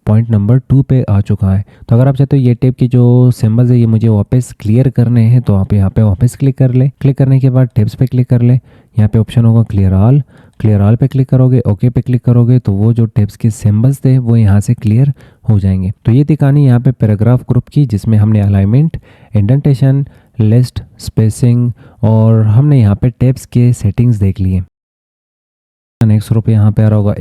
पॉइंट नंबर 2 पे आ चुका है। तो अगर आप चाहते हो ये टेब की जो सिंबल्स है ये मुझे वापस क्लियर करने हैं तो आप यहाँ पे वापस क्लिक कर ले। क्लिक करने के बाद टेब्स पे क्लिक कर ले, यहाँ पे ऑप्शन होगा क्लियर ऑल पे क्लिक करोगे, ओके पे क्लिक करोगे तो वो जो टेब्स के सिंबल्स थे वो यहाँ से क्लियर हो जाएंगे। तो ये थी कहानी यहाँ पे पैराग्राफ ग्रुप की जिसमें हमने अलाइनमेंट, इंडेंटेशन, लिस्ट, स्पेसिंग और हमने यहाँ पे टेब्स के सेटिंग्स देख लिए। नेक्स्ट ग्रुप यहाँ पे आ रहा होगा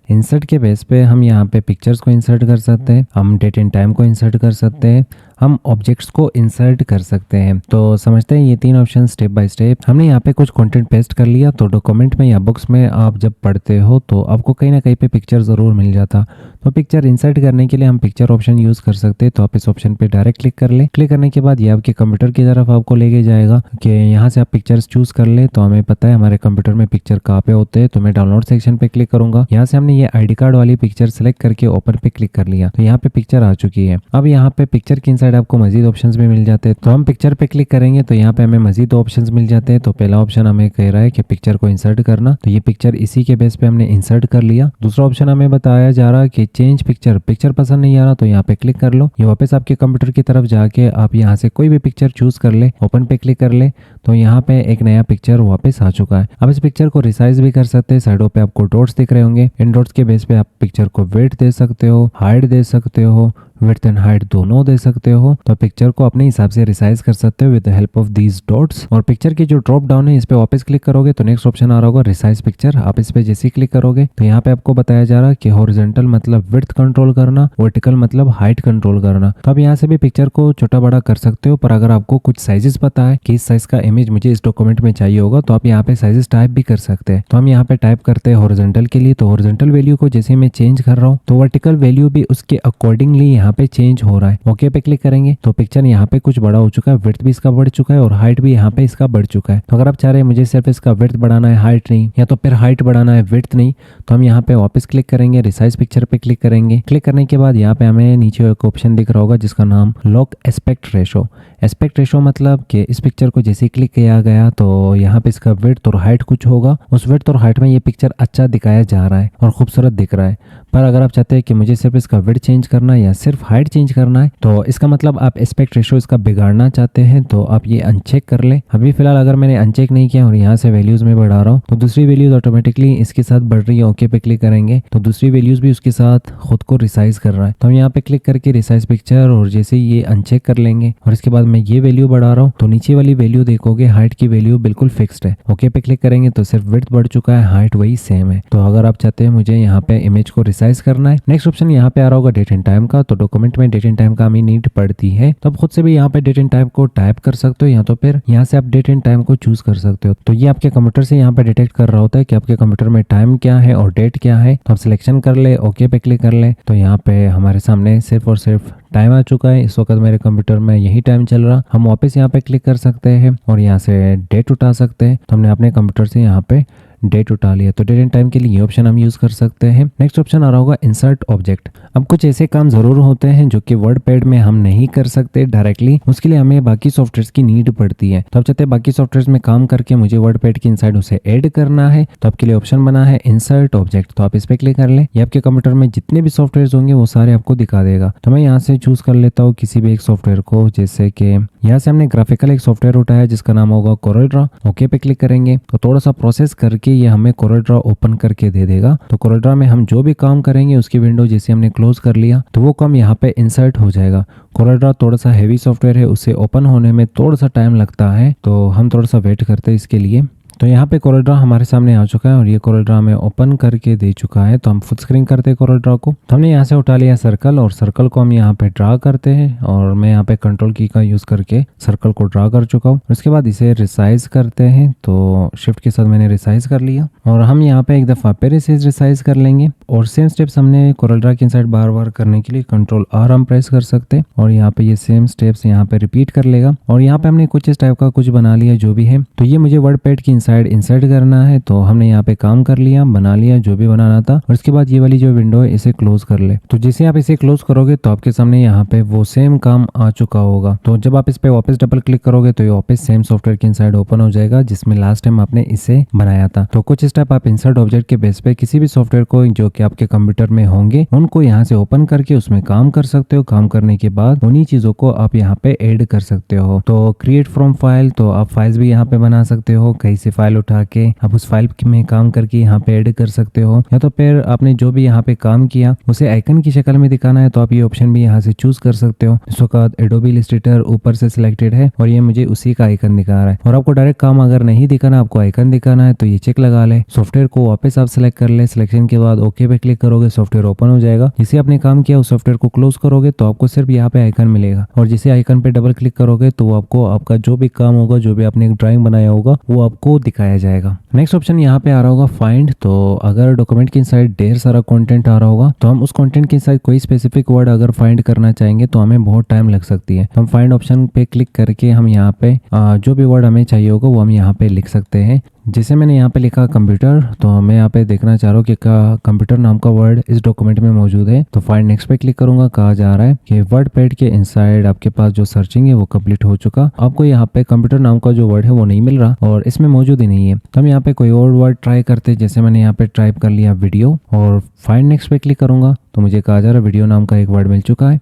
इंसर्ट के बेस पे हम यहाँ पे पिक्चर्स को इंसर्ट कर सकते हैं, हम डेट एंड टाइम को इंसर्ट कर सकते हैं, हम ऑब्जेक्ट्स को इंसर्ट कर सकते हैं। तो समझते हैं ये 3 ऑप्शन स्टेप बाय स्टेप। हमने यहाँ पे कुछ कंटेंट पेस्ट कर लिया तो डॉक्यूमेंट में या बुक्स में आप जब पढ़ते हो तो आपको कहीं ना कहीं पे पिक्चर ज़रूर मिल जाता। तो पिक्चर इंसर्ट करने के लिए हम पिक्चर ऑप्शन यूज़ कर सकते हैं। तो आप इस ऑप्शन पे डायरेक्ट क्लिक कर ले। क्लिक करने के बाद ये आपके कंप्यूटर की तरफ आपको लेके जाएगा कि यहाँ से आप पिक्चर्स चूज़ कर ले। तो हमें पता है हमारे कंप्यूटर में पिक्चर कहाँ पे होते हैं। तो मैं डाउनलोड सेक्शन पे क्लिक करूंगा, यहाँ से हमने ये ID कार्ड वाली पिक्चर सेलेक्ट करके ओपन पे क्लिक कर लिया तो यहाँ पे पिक्चर आ चुकी है। अब यहाँ पे पिक्चर के इनसाइड आपको मजीद ऑप्शंस भी मिल जाते हैं। तो हम पिक्चर पे क्लिक करेंगे तो यहाँ पे हमें मजीद ऑप्शंस मिल जाते हैं। तो पहला ऑप्शन हमें कह रहा है कि पिक्चर को इंसर्ट करना, तो ये पिक्चर इसी के बेस पे हमने इंसर्ट कर लिया। दूसरा ऑप्शन हमें बताया जा रहा है कि चेंज पिक्चर पसंद नहीं आ रहा तो यहाँ पे क्लिक कर लो। ये वापस आपके कंप्यूटर की तरफ जाके आप यहाँ से कोई भी पिक्चर चूज कर ले, ओपन पे क्लिक कर ले तो यहाँ पे एक नया पिक्चर वापस आ चुका है। अब इस पिक्चर को रिसाइज भी कर सकते हैं। साइडों पे आपको डॉट्स दिख रहे होंगे, इन डॉट्स के बेस पे आप पिक्चर को वेट दे सकते हो, हाइट दे सकते हो, विड्थ एंड हाइट दोनों दे सकते हो। तो पिक्चर को अपने हिसाब से रिसाइज कर सकते हो with the help of these dots. और पिक्चर की जो ड्रॉप डाउन है इस पे वापस क्लिक करोगे तो नेक्स्ट ऑप्शन आ रहा होगा रिसाइज पिक्चर। आप इस पे जैसे ही क्लिक करोगे तो यहाँ पे आपको बताया जा रहा है कि हॉरिजॉन्टल मतलब विड्थ कंट्रोल करना, वर्टिकल मतलब हाइट कंट्रोल करना। तो आप यहाँ से भी पिक्चर को छोटा बड़ा कर सकते हो। पर अगर आपको कुछ साइजेस पता है कि इस साइज का इमेज मुझे इस डॉक्यूमेंट में चाहिए होगा तो आप यहाँ पे साइजेस टाइप भी कर सकते हैं। तो हम यहाँ पे टाइप करते हैं हॉरिजॉन्टल के लिए, तो हॉरिजॉन्टल वैल्यू को जैसे मैं चेंज कर रहा हूँ तो वर्टिकल वैल्यू भी उसके अकॉर्डिंगली यहाँ पे चेंज हो रहा है। ओके पे क्लिक करेंगे तो पिक्चर यहाँ पे कुछ बड़ा हो चुका है, विड्थ भी इसका बढ़ चुका है और हाइट भी यहाँ पे इसका बढ़ चुका है। तो अगर आप चाह रहे हैं मुझे सिर्फ इसका विड्थ बढ़ाना है, हाइट नहीं, या तो फिर हाइट बढ़ाना है विड्थ नहीं, तो हम यहाँ पे वापस क्लिक करेंगे, रिसाइज पिक्चर पे क्लिक करेंगे। क्लिक करने के बाद यहाँ पे हमें नीचे एक ऑप्शन दिख रहा होगा जिसका नाम lock aspect ratio. Aspect ratio मतलब कि इस पिक्चर को जैसे क्लिक किया गया तो यहाँ पे इसका विड्थ और हाइट कुछ होगा, उस विड्थ और हाइट में ये पिक्चर अच्छा दिखाया जा रहा है और खूबसूरत दिख रहा है। पर अगर आप चाहते हैं कि मुझे सिर्फ इसका विड्थ चेंज करना है या सिर्फ हाइट चेंज करना है, तो इसका मतलब आप एस्पेक्ट रेशो इसका बिगाड़ना चाहते हैं, तो आप ये अनचेक कर ले। अभी फिलहाल अगर मैंने अनचेक नहीं किया और यहाँ से वैल्यूज में बढ़ा रहा हूँ तो दूसरी वैल्यूज ऑटोमेटिकली इसके साथ बढ़ रही है। ओके पे क्लिक करेंगे तो दूसरी वैल्यूज भी उसके साथ खुद को रिसाइज कर रहा है। तो हम यहाँ पे क्लिक करके रिसाइज पिक्चर और जैसे ये अनचेक कर लेंगे और इसके बाद मैं ये वैल्यू बढ़ा रहा हूँ तो नीचे वाली वैल्यू देखोगे हाइट की वैल्यू बिल्कुल फिक्स्ड है। ओके पे क्लिक करेंगे तो सिर्फ विड्थ बढ़ चुका है, हाइट वही सेम है। तो अगर आप चाहते हैं मुझे यहाँ पे इमेज को रिसाइज करना है, नेक्स्ट ऑप्शन यहाँ पे आ रहा होगा डेट एंड टाइम का। तो डॉक्यूमेंट में डेट एंड टाइम का हमें नीड पड़ती है, तो आप खुद से भी यहाँ पे डेट एंड टाइम को टाइप कर सकते हो या तो फिर यहाँ से आप डेट एंड टाइम को चूज कर सकते हो। तो ये आपके कंप्यूटर से यहाँ पे डिटेक्ट कर रहा होता है कि आपके कंप्यूटर में टाइम क्या है और डेट क्या है। तो आप सिलेक्शन कर ले, ओके पे क्लिक कर ले तो यहाँ पे हमारे सामने सिर्फ और सिर्फ टाइम आ चुका है। इस वक्त मेरे कंप्यूटर में यही टाइम चल रहा। हम वापस यहाँ पे क्लिक कर सकते हैं और यहाँ से डेट उठा सकते हैं। तो हमने अपने कंप्यूटर से यहाँ पे डेट उठा लिया। तो डेट एंड टाइम के लिए ये ऑप्शन हम यूज कर सकते हैं। नेक्स्ट ऑप्शन आ रहा होगा इंसर्ट ऑब्जेक्ट। अब कुछ ऐसे काम जरूर होते हैं जो कि वर्ड पैड में हम नहीं कर सकते डायरेक्टली, उसके लिए हमें बाकी सॉफ्टवेयर की नीड पड़ती है। तो आप चाहते हैं बाकी सॉफ्टवेयर में काम करके मुझे वर्ड पैड की इनसाइड उसे ऐड करना है, तो आपके लिए ऑप्शन बना है इंसर्ट ऑब्जेक्ट। तो आप इस पे क्लिक कर ले, ये आपके कंप्यूटर में जितने भी सॉफ्टवेयर होंगे वो सारे आपको दिखा देगा। तो मैं यहाँ से चूज कर लेता हूँ किसी भी एक सॉफ्टवेयर को, जैसे कि यहाँ से हमने ग्राफिकल एक सॉफ्टवेयर उठाया जिसका नाम होगा कोरल। ओके पे क्लिक करेंगे तो थोड़ा सा प्रोसेस करके ये हमें कोरल ओपन करके दे देगा। तो कोरल में हम जो भी काम करेंगे उसकी विंडो जैसे हमने क्लोज कर लिया तो वो काम यहाँ पे इंसर्ट हो जाएगा। कोरल थोड़ा सा हेवी सॉफ्टवेयर है, उसे ओपन होने में थोड़ा सा टाइम लगता है, तो हम थोड़ा सा वेट करते हैं इसके लिए। तो यहाँ पे कोरल ड्रॉ हमारे सामने आ चुका है और ये कोरल ड्रॉ हमें ओपन करके दे चुका है। तो हम फुल स्क्रीन करते हैं कोरल ड्रॉ को। तो हमने यहाँ से उठा लिया सर्कल और सर्कल को हम यहाँ पे ड्रा करते हैं और मैं यहाँ पे कंट्रोल की का यूज करके सर्कल को ड्रा कर चुका हूँ। उसके बाद इसे रिसाइज करते हैं, तो शिफ्ट के साथ मैंने रिसाइज कर लिया और हम यहाँ पे एक दफा फिर इसे रिसाइज कर लेंगे और सेम स्टेप्स हमने कोरल ड्रॉ की इनसाइड बार बार करने के लिए कंट्रोल आर हम प्रेस कर सकते हैं और यहाँ पे ये सेम स्टेप्स यहाँ पे रिपीट कर लेगा। और यहाँ पे हमने कुछ इस टाइप का कुछ बना लिया जो भी है। तो ये मुझे वर्ड पैड की इनसाइड इंसर्ट करना है, तो हमने यहाँ पे काम कर लिया, बना लिया जो भी बनाना था। और इसके बाद ये वाली जो विंडो है इसे क्लोज कर ले। तो जैसे आप इसे क्लोज करोगे तो आपके सामने यहाँ पे वो सेम काम आ चुका होगा। तो जब आप इस पे वापस डबल क्लिक करोगे तो ये वापस सेम सॉफ्टवेयर की इनसाइड ओपन हो जाएगा जिसमें लास्ट टाइम आपने इसे बनाया था। तो कुछ स्टेप आप इंसर्ट ऑब्जेक्ट के बेस पे किसी भी सॉफ्टवेयर को जो कि आपके कंप्यूटर में होंगे उनको यहाँ से ओपन करके उसमें काम कर सकते हो। काम करने के बाद उन्हीं चीजों को आप यहाँ पे ऐड कर सकते हो। तो क्रिएट फ्रॉम फाइल, तो आप फाइल्स भी यहाँ पे बना सकते हो। कहीं से फाइल उठा के आप उस फाइल में काम करके यहाँ पे ऐड कर सकते हो, या तो फिर आपने जो भी यहाँ पे काम किया उसे आइकन की शक्ल में दिखाना है तो आप ये ऑप्शन भी यहाँ से चूज कर सकते हो। इस वक्त एडोबी इलस्ट्रेटर ऊपर से सिलेक्टेड है और ये मुझे उसी का आइकन दिखा रहा है। और आपको डायरेक्ट काम अगर नहीं दिखाना, आपको आइकन दिखाना है तो ये चेक लगा ले। सॉफ्टवेयर को वापस आप सिलेक्ट कर ले, सिलेक्शन के बाद ओके पे क्लिक करोगे सॉफ्टवेयर ओपन हो जाएगा। जिसे आपने काम किया उस सॉफ्टवेयर को क्लोज करोगे तो आपको सिर्फ यहाँ पे आइकन मिलेगा और जिसे आइकन पे डबल क्लिक करोगे तो आपको आपका जो भी काम होगा, जो भी आपने एक ड्राइंग बनाया होगा वो आपको दिखाया जाएगा। नेक्स्ट ऑप्शन यहाँ पे आ रहा होगा फाइंड। तो अगर डॉक्यूमेंट की इनसाइड ढेर सारा कंटेंट आ रहा होगा तो हम उस कंटेंट की इनसाइड कोई स्पेसिफिक वर्ड अगर फाइंड करना चाहेंगे तो हमें बहुत टाइम लग सकती है। हम फाइंड ऑप्शन पे क्लिक करके हम यहाँ पे जो भी वर्ड हमें चाहिए होगा वो हम यहाँ पे लिख सकते हैं। जैसे मैंने यहाँ पे लिखा कंप्यूटर, तो मैं यहाँ पे देखना चाह रहा हूँ कि कंप्यूटर नाम का वर्ड इस डॉक्यूमेंट में मौजूद है। तो फाइंड नेक्स्ट पे क्लिक करूंगा। कहा जा रहा है कि वर्ड पैड के इनसाइड आपके पास जो सर्चिंग है वो कंप्लीट हो चुका। आपको यहाँ पे कंप्यूटर नाम का जो वर्ड है वो नहीं मिल रहा और इसमें मौजूद ही नहीं है। तो हम यहाँ पे कोई और वर्ड ट्राई करते, जैसे मैंने यहाँ पे टाइप कर लिया वीडियो और फाइंड नेक्स्ट पे क्लिक करूंगा तो मुझे कहा जा रहा है वीडियो नाम का एक वर्ड मिल चुका है,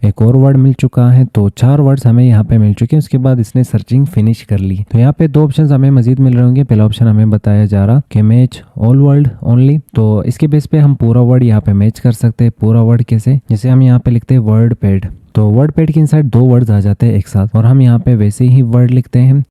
एक और वर्ड मिल चुका है। तो 4 वर्ड्स हमें यहाँ पे मिल चुके हैं। उसके बाद इसने सर्चिंग फिनिश कर ली। तो यहाँ पे 2 ऑप्शंस हमें मजीद मिल रहे होंगे। पहला ऑप्शन हमें बताया जा रहा कि मैच ऑल वर्ड ओनली, तो इसके बेस पे हम पूरा वर्ड यहाँ पे मैच कर सकते हैं। पूरा वर्ड कैसे, जैसे हम यहाँ पे लिखते हैं वर्ड पैड, तो वर्ड पैड के इनसाइड 2 वर्ड्स आ जाते हैं एक साथ और हम यहाँ पे वैसे ही वर्ड लिखते हैं।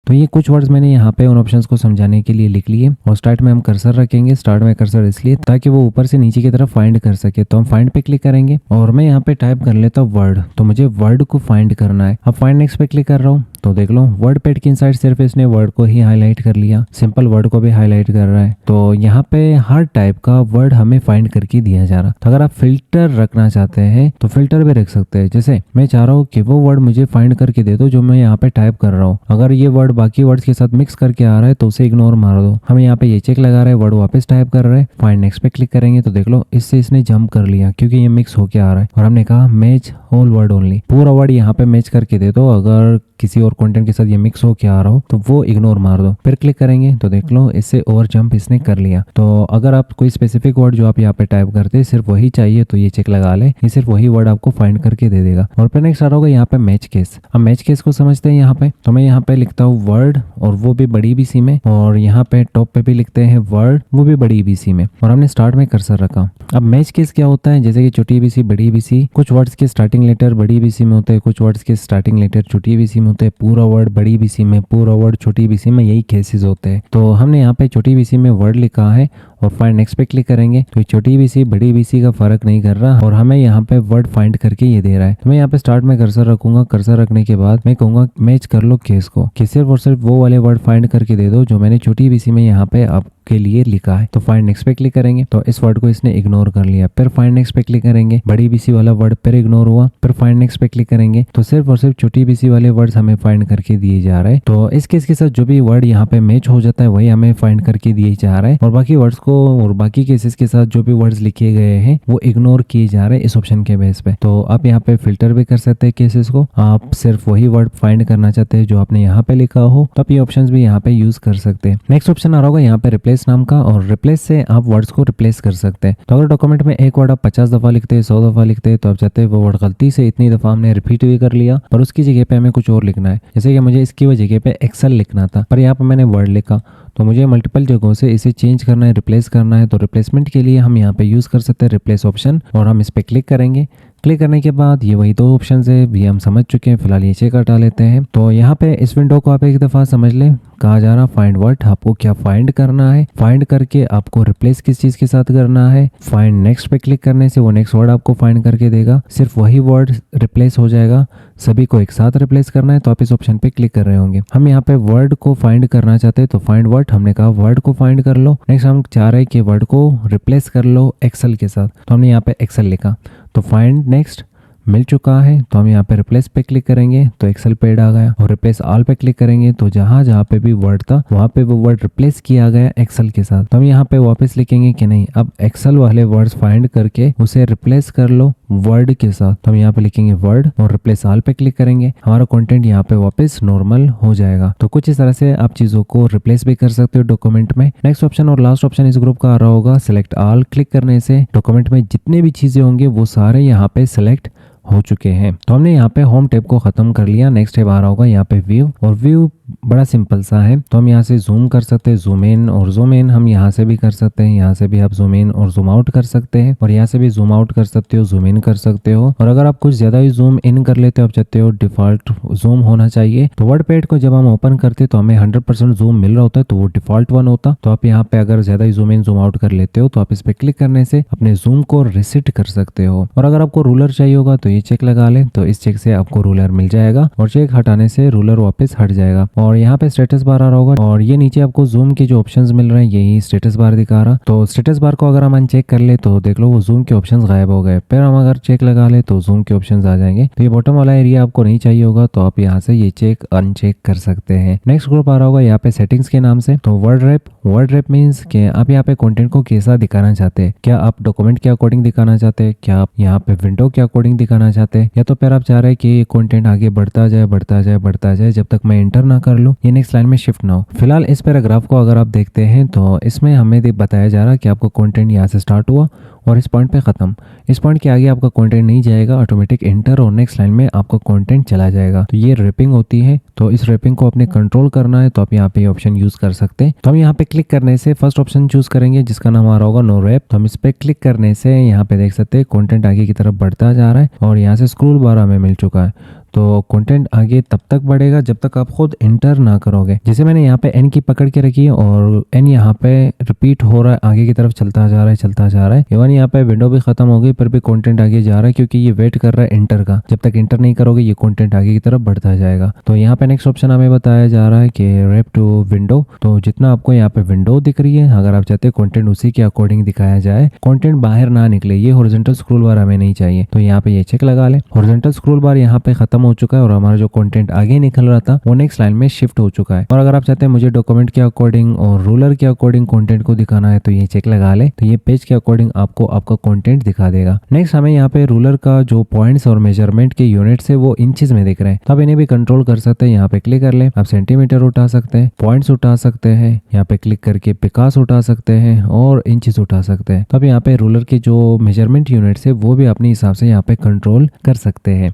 तो ये कुछ वर्ड्स मैंने यहाँ पे उन ऑप्शंस को समझाने के लिए लिख लिए और स्टार्ट में हम कर्सर रखेंगे। स्टार्ट में कर्सर इसलिए ताकि वो ऊपर से नीचे की तरफ फाइंड कर सके। तो हम फाइंड पे क्लिक करेंगे और मैं यहाँ पे टाइप कर लेता हूँ वर्ड, तो मुझे वर्ड को फाइंड करना है। अब फाइंड नेक्स्ट पे क्लिक कर रहा हूँ तो देख लो वर्ड पैड की इनसाइड सिर्फ इसने वर्ड को ही हाईलाइट कर लिया, सिंपल वर्ड को भी हाईलाइट कर रहा है। तो यहाँ पे हर टाइप का वर्ड हमें फाइंड करके दिया जा रहा। तो अगर आप फिल्टर रखना चाहते हैं तो फिल्टर भी रख सकते हैं। जैसे मैं चाह रहा हूँ कि वो वर्ड मुझे फाइंड करके दे दो जो मैं यहाँ पे टाइप कर रहा हूँ। अगर ये वर्ड वर्ड बाकी वर्ड्स के साथ मिक्स करके आ रहा है तो उसे इग्नोर मार दो। हम यहाँ पे ये चेक लगा रहे हैं, वर्ड वापस टाइप कर रहे हैं, फाइंड नेक्स्ट पे क्लिक करेंगे तो देख लो इससे इसने जंप कर लिया क्योंकि ये मिक्स होके आ रहा है। और हमने कहा मैच होल वर्ड ओनली, पूरा वर्ड यहाँ पे मैच करके दे दो। अगर किसी और कंटेंट के साथ ये मिक्स होके आ रहा हो तो वो इग्नोर मार दो। फिर क्लिक करेंगे तो देख लो इससे ओवर जंप इसने कर लिया। तो अगर आप कोई स्पेसिफिक वर्ड जो आप यहाँ पे टाइप करते हैं सिर्फ वही चाहिए तो ये चेक लगा ले, ये सिर्फ वही वर्ड आपको फाइंड करके दे देगा। और फिर नेक्स्ट आ रहा होगा यहाँ पे मैच केस। अब मैच केस को समझते हैं यहाँ पे, तो मैं यहाँ पे लिखता हूँ वर्ड और वो भी बड़ी बीसी में, और यहाँ पे टॉप पे भी लिखते हैं वर्ड वो भी बड़ी बीसी में, और हमने स्टार्ट में कर्सर रखा। अब मैच केस क्या होता है, जैसे कि छोटी बीसी बड़ी बीसी, कुछ वर्ड्स के स्टार्टिंग लेटर बड़ी बीसी में होते हैं, कुछ वर्ड्स के स्टार्टिंग लेटर छोटी बीसी में होते हैं, पूरा वर्ड बड़ी बीसी में, पूरा वर्ड छोटी बीसी में, यही केसेस होते हैं। तो हमने यहाँ पे छोटी बीसी में वर्ड लिखा है और फाइंड नेक्स्ट पे क्लिक करेंगे तो छोटी बीसी बड़ी बीसी का फर्क नहीं कर रहा और हमें यहाँ पे वर्ड फाइंड करके ये दे रहा है। तो मैं यहाँ पे स्टार्ट में कर्सर रखूंगा, कर्सर रखने के बाद मैं कहूंगा मैच कर लो केस को, कि सिर्फ और सिर्फ वो वाले वर्ड फाइंड करके दे दो जो मैंने छोटी बीसी में यहाँ पे आपके लिए लिखा है। तो फाइंड नेक्स्ट पे क्लिक करेंगे तो इस वर्ड को इसने इग्नोर कर लिया। फिर फाइंड नेक्स्ट पे क्लिक करेंगे, बड़ी बीसी वाला वर्ड फिर इग्नोर हुआ। फिर फाइंड नेक्स्ट पे क्लिक करेंगे तो सिर्फ और सिर्फ छोटी बीसी वाले वर्ड्स हमें फाइंड करके दिए जा रहे हैं। तो इस केस के साथ जो भी वर्ड यहाँ पे मैच हो जाता है वही हमें फाइंड करके दिए जा रहा है, और बाकी वर्ड्स को और बाकी केसेस के साथ जो भी वर्ड्स लिखे गए हैं वो इग्नोर किए जा रहे हैं इस ऑप्शन के बेस पे। तो आप यहाँ पे फिल्टर भी कर सकते हैं केसेस को, आप सिर्फ वही वर्ड फाइंड करना चाहते हैं जो आपने यहाँ पे लिखा हो तो आप ये ऑप्शंस भी यहाँ पे यूज कर सकते हैं। नेक्स्ट ऑप्शन आ रहा होगा यहाँ पे रिप्लेस नाम का, और रिप्लेस से आप वर्ड्स को रिप्लेस कर सकते हैं। तो अगर डॉक्यूमेंट में एक वर्ड आप 50 दफा लिखते हैं, 100 दफा लिखते हैं, तो आप चाहते हैं वो वर्ड गलती से इतनी दफा हमने रिपीट भी कर लिया पर उसकी जगह पे हमें कुछ और लिखना है, जैसे कि मुझे इसकी जगह पे एक्सेल लिखना था पर यहाँ पे मैंने वर्ड लिखा, तो मुझे मल्टीपल जगहों से इसे चेंज करना है, रिप्लेस करना है। तो रिप्लेसमेंट के लिए हम यहाँ पे यूज कर सकते हैं रिप्लेस ऑप्शन, और हम इस पे क्लिक करेंगे। क्लिक करने के बाद ये वही दो ऑप्शन है, ये हम समझ चुके हैं, फिलहाल ये चेक हटा लेते हैं। तो यहाँ पे इस विंडो को आप एक दफ़ा समझ लें, कहा जा रहा फाइंड वर्ड, आपको क्या फाइंड करना है, फाइंड करके आपको रिप्लेस किस चीज़ के साथ करना है। फाइंड नेक्स्ट पे क्लिक करने से वो नेक्स्ट वर्ड आपको फाइंड करके देगा, सिर्फ वही वर्ड रिप्लेस हो जाएगा। सभी को एक साथ रिप्लेस करना है तो आप इस ऑप्शन पे क्लिक कर रहे होंगे। हम यहाँ पे वर्ड को फाइंड करना चाहते हैं तो फाइंड वर्ड, हमने कहा वर्ड को फाइंड कर लो। नेक्स्ट हम चाह रहे हैं कि वर्ड को रिप्लेस कर लो एक्सेल के साथ, तो हमने यहाँ पे एक्सेल लिखा। तो फाइंड नेक्स्ट मिल चुका है तो हम यहाँ पे रिप्लेस पे क्लिक करेंगे तो एक्सेल पेड आ गया, और रिप्लेस ऑल पे क्लिक करेंगे तो जहाँ जहाँ पे भी वर्ड था वहाँ पे वो वर्ड रिप्लेस किया गया एक्सेल के साथ। तो हम यहाँ पे वापस लिखेंगे कि नहीं, अब एक्सेल वाले वर्ड्स फाइंड करके उसे रिप्लेस कर लो वर्ड के साथ। तो हम यहाँ पे लिखेंगे वर्ड और रिप्लेस ऑल पे क्लिक करेंगे, हमारा कंटेंट यहाँ पे वापस नॉर्मल हो जाएगा। तो कुछ इस तरह से आप चीजों को रिप्लेस भी कर सकते हो डॉक्यूमेंट में। नेक्स्ट ऑप्शन और लास्ट ऑप्शन इस ग्रुप का आ रहा होगा सिलेक्ट ऑल। क्लिक करने से डॉक्यूमेंट में जितने भी चीजें होंगे वो सारे यहाँ पे सिलेक्ट हो चुके हैं। तो हमने यहाँ पे होम टैब को खत्म कर लिया। नेक्स्ट टैब आ रहा होगा यहाँ पे व्यू, और व्यू बड़ा सिंपल सा है। तो हम यहाँ से जूम कर सकते हैं, जूम इन और जूम इन हम यहाँ से भी कर सकते हैं, यहाँ से भी आप जूम इन और जूम आउट कर सकते हैं, और यहाँ से भी जूम आउट कर सकते हो, जूम इन कर सकते हो। और अगर आप कुछ ज्यादा ही जूम इन कर लेते हो, आप चाहते हो डिफॉल्ट जूम होना चाहिए, तो वर्ड पैड को जब हम ओपन करते तो हमें 100% जूम मिल रहा होता है तो वो डिफॉल्ट 1 होता। तो आप यहाँ पे अगर ज्यादा ही जूम इन जूम आउट कर लेते हो तो आप इस पे क्लिक करने से अपने जूम को रिसेट कर सकते हो। और अगर आपको रूलर चाहिए होगा तो ये चेक लगा ले, तो इस चेक से आपको रूलर मिल जाएगा, और चेक हटाने से रूलर वापस हट जाएगा। और यहाँ पे स्टेटस बार आ रहा होगा, और ये नीचे आपको जूम के जो ऑप्शंस मिल रहे हैं यही स्टेटस बार दिखा रहा। तो स्टेटस बार को अगर हम अनचेक कर ले तो देख लो वो जूम के ऑप्शंस गायब हो गए। फिर हम अगर चेक लगा ले तो जूम के ऑप्शंस आ जाएंगे। तो ये बॉटम वाला एरिया आपको नहीं चाहिए होगा तो आप यहाँ से ये चेक अनचेक कर सकते हैं। नेक्स्ट ग्रुप आ रहा होगा यहाँ पे सेटिंग्स के नाम से। तो word rap, word rap means कि आप यहाँ पे कंटेंट को कैसा दिखाना चाहते हैं, क्या आप डॉक्यूमेंट के अकॉर्डिंग दिखाना चाहते हैं, क्या आप यहाँ पे विंडो के अकॉर्डिंग दिखाना चाहते हैं, या तो फिर आप चाह रहे हैं कि ये कंटेंट आगे बढ़ता जाए बढ़ता जाए बढ़ता जाए जब तक मैं एंटर ना कर लूँ, ये नेक्स्ट लाइन में शिफ्ट ना हो। फिलहाल इस पैराग्राफ को अगर आप देखते हैं तो इसमें हमें बताया जा रहा है कि आपका कंटेंट यहाँ से स्टार्ट हुआ और इस पॉइंट पे खत्म, इस पॉइंट के आगे आपका कंटेंट नहीं जाएगा, ऑटोमेटिक एंटर और नेक्स्ट लाइन में आपका कंटेंट चला जाएगा। तो ये रैपिंग होती है, तो इस रैपिंग को अपने कंट्रोल करना है तो आप यहाँ पे ऑप्शन यूज कर सकते हैं। तो हम यहाँ पे क्लिक करने से फर्स्ट ऑप्शन चूज करेंगे जिसका नाम आ रहा होगा नो रैप। तो हम इस पे क्लिक करने से यहाँ पे देख सकते हैं कंटेंट आगे की तरफ बढ़ता जा रहा है, और यहाँ से स्क्रोल बार हमें मिल चुका है। तो कंटेंट आगे तब तक बढ़ेगा जब तक आप खुद एंटर ना करोगे। जैसे मैंने यहाँ पे एन की पकड़ के रखी है और एन यहाँ पे रिपीट हो रहा है, आगे की तरफ चलता जा रहा है चलता जा रहा है। इवन यहाँ पे विंडो भी खत्म हो गई पर भी कंटेंट आगे जा रहा है क्योंकि ये वेट कर रहा है एंटर का। जब तक एंटर नहीं करोगे ये कंटेंट आगे की तरफ बढ़ता जाएगा। तो यहाँ पे नेक्स्ट ऑप्शन हमें बताया जा रहा है कि रैप टू विंडो। तो जितना आपको यहाँ पे विंडो दिख रही है, अगर आप चाहते हैं कंटेंट उसी के अकॉर्डिंग दिखाया जाए, कंटेंट बाहर ना निकले, ये हॉरिजॉन्टल स्क्रॉल बार हमें नहीं चाहिए, तो यहाँ पे ये चेक लगा ले। हॉरिजॉन्टल स्क्रॉल बार यहाँ पे खत्म खत्म हो चुका है और हमारा जो कंटेंट आगे निकल रहा था वो नेक्स्ट लाइन में शिफ्ट हो चुका है। और अगर आप चाहते हैं मुझे डॉक्यूमेंट के अकॉर्डिंग और रूलर के अकॉर्डिंग कंटेंट को दिखाना है तो ये चेक लगा ले, तो ये पेज के अकॉर्डिंग आपको आपका कंटेंट दिखा देगा। नेक्स्ट हमें यहाँ पे रूलर का जो पॉइंट्स और मेजरमेंट के यूनिट्स है वो इंचेस में दिख रहे हैं, तो आप इन्हें भी कंट्रोल कर सकते हैं। यहाँ पे क्लिक कर ले, आप सेंटीमीटर उठा सकते हैं, पॉइंट्स उठा सकते हैं, यहाँ पे क्लिक करके पिकास उठा सकते हैं और इंचेस उठा सकते हैं। तो आप यहाँ पे रूलर के जो मेजरमेंट यूनिट्स है वो भी अपने हिसाब से यहाँ पे कंट्रोल कर सकते हैं।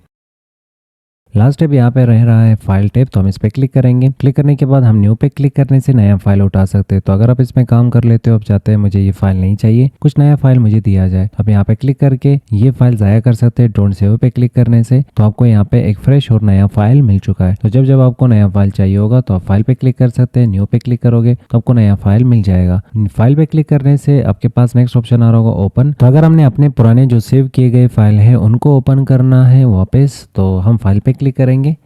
लास्ट टैब यहाँ पे रह रहा है फाइल टैब, तो हम इस पे क्लिक करेंगे। क्लिक करने के बाद हम न्यू पे क्लिक करने से नया फाइल उठा सकते हैं। तो अगर आप इसमें काम कर लेते हो, आप चाहते हैं मुझे ये फाइल नहीं चाहिए, कुछ नया फाइल मुझे दिया जाए, अब यहाँ पे क्लिक करके ये फाइल जाया कर सकते हैं। डोंट सेव पे क्लिक करने से तो आपको यहाँ पे एक फ्रेश और नया फाइल मिल चुका है। तो जब जब आपको नया फाइल चाहिए होगा तो आप फाइल पे क्लिक कर सकते हैं, न्यू पे क्लिक करोगे तो आपको नया फाइल मिल जाएगा। फाइल पे क्लिक करने से आपके पास नेक्स्ट ऑप्शन आ रहा होगा ओपन। तो अगर हमने अपने पुराने जो सेव किए गए फाइल है उनको ओपन करना है वापस, तो हम फाइल पे क्लिक करेंगे।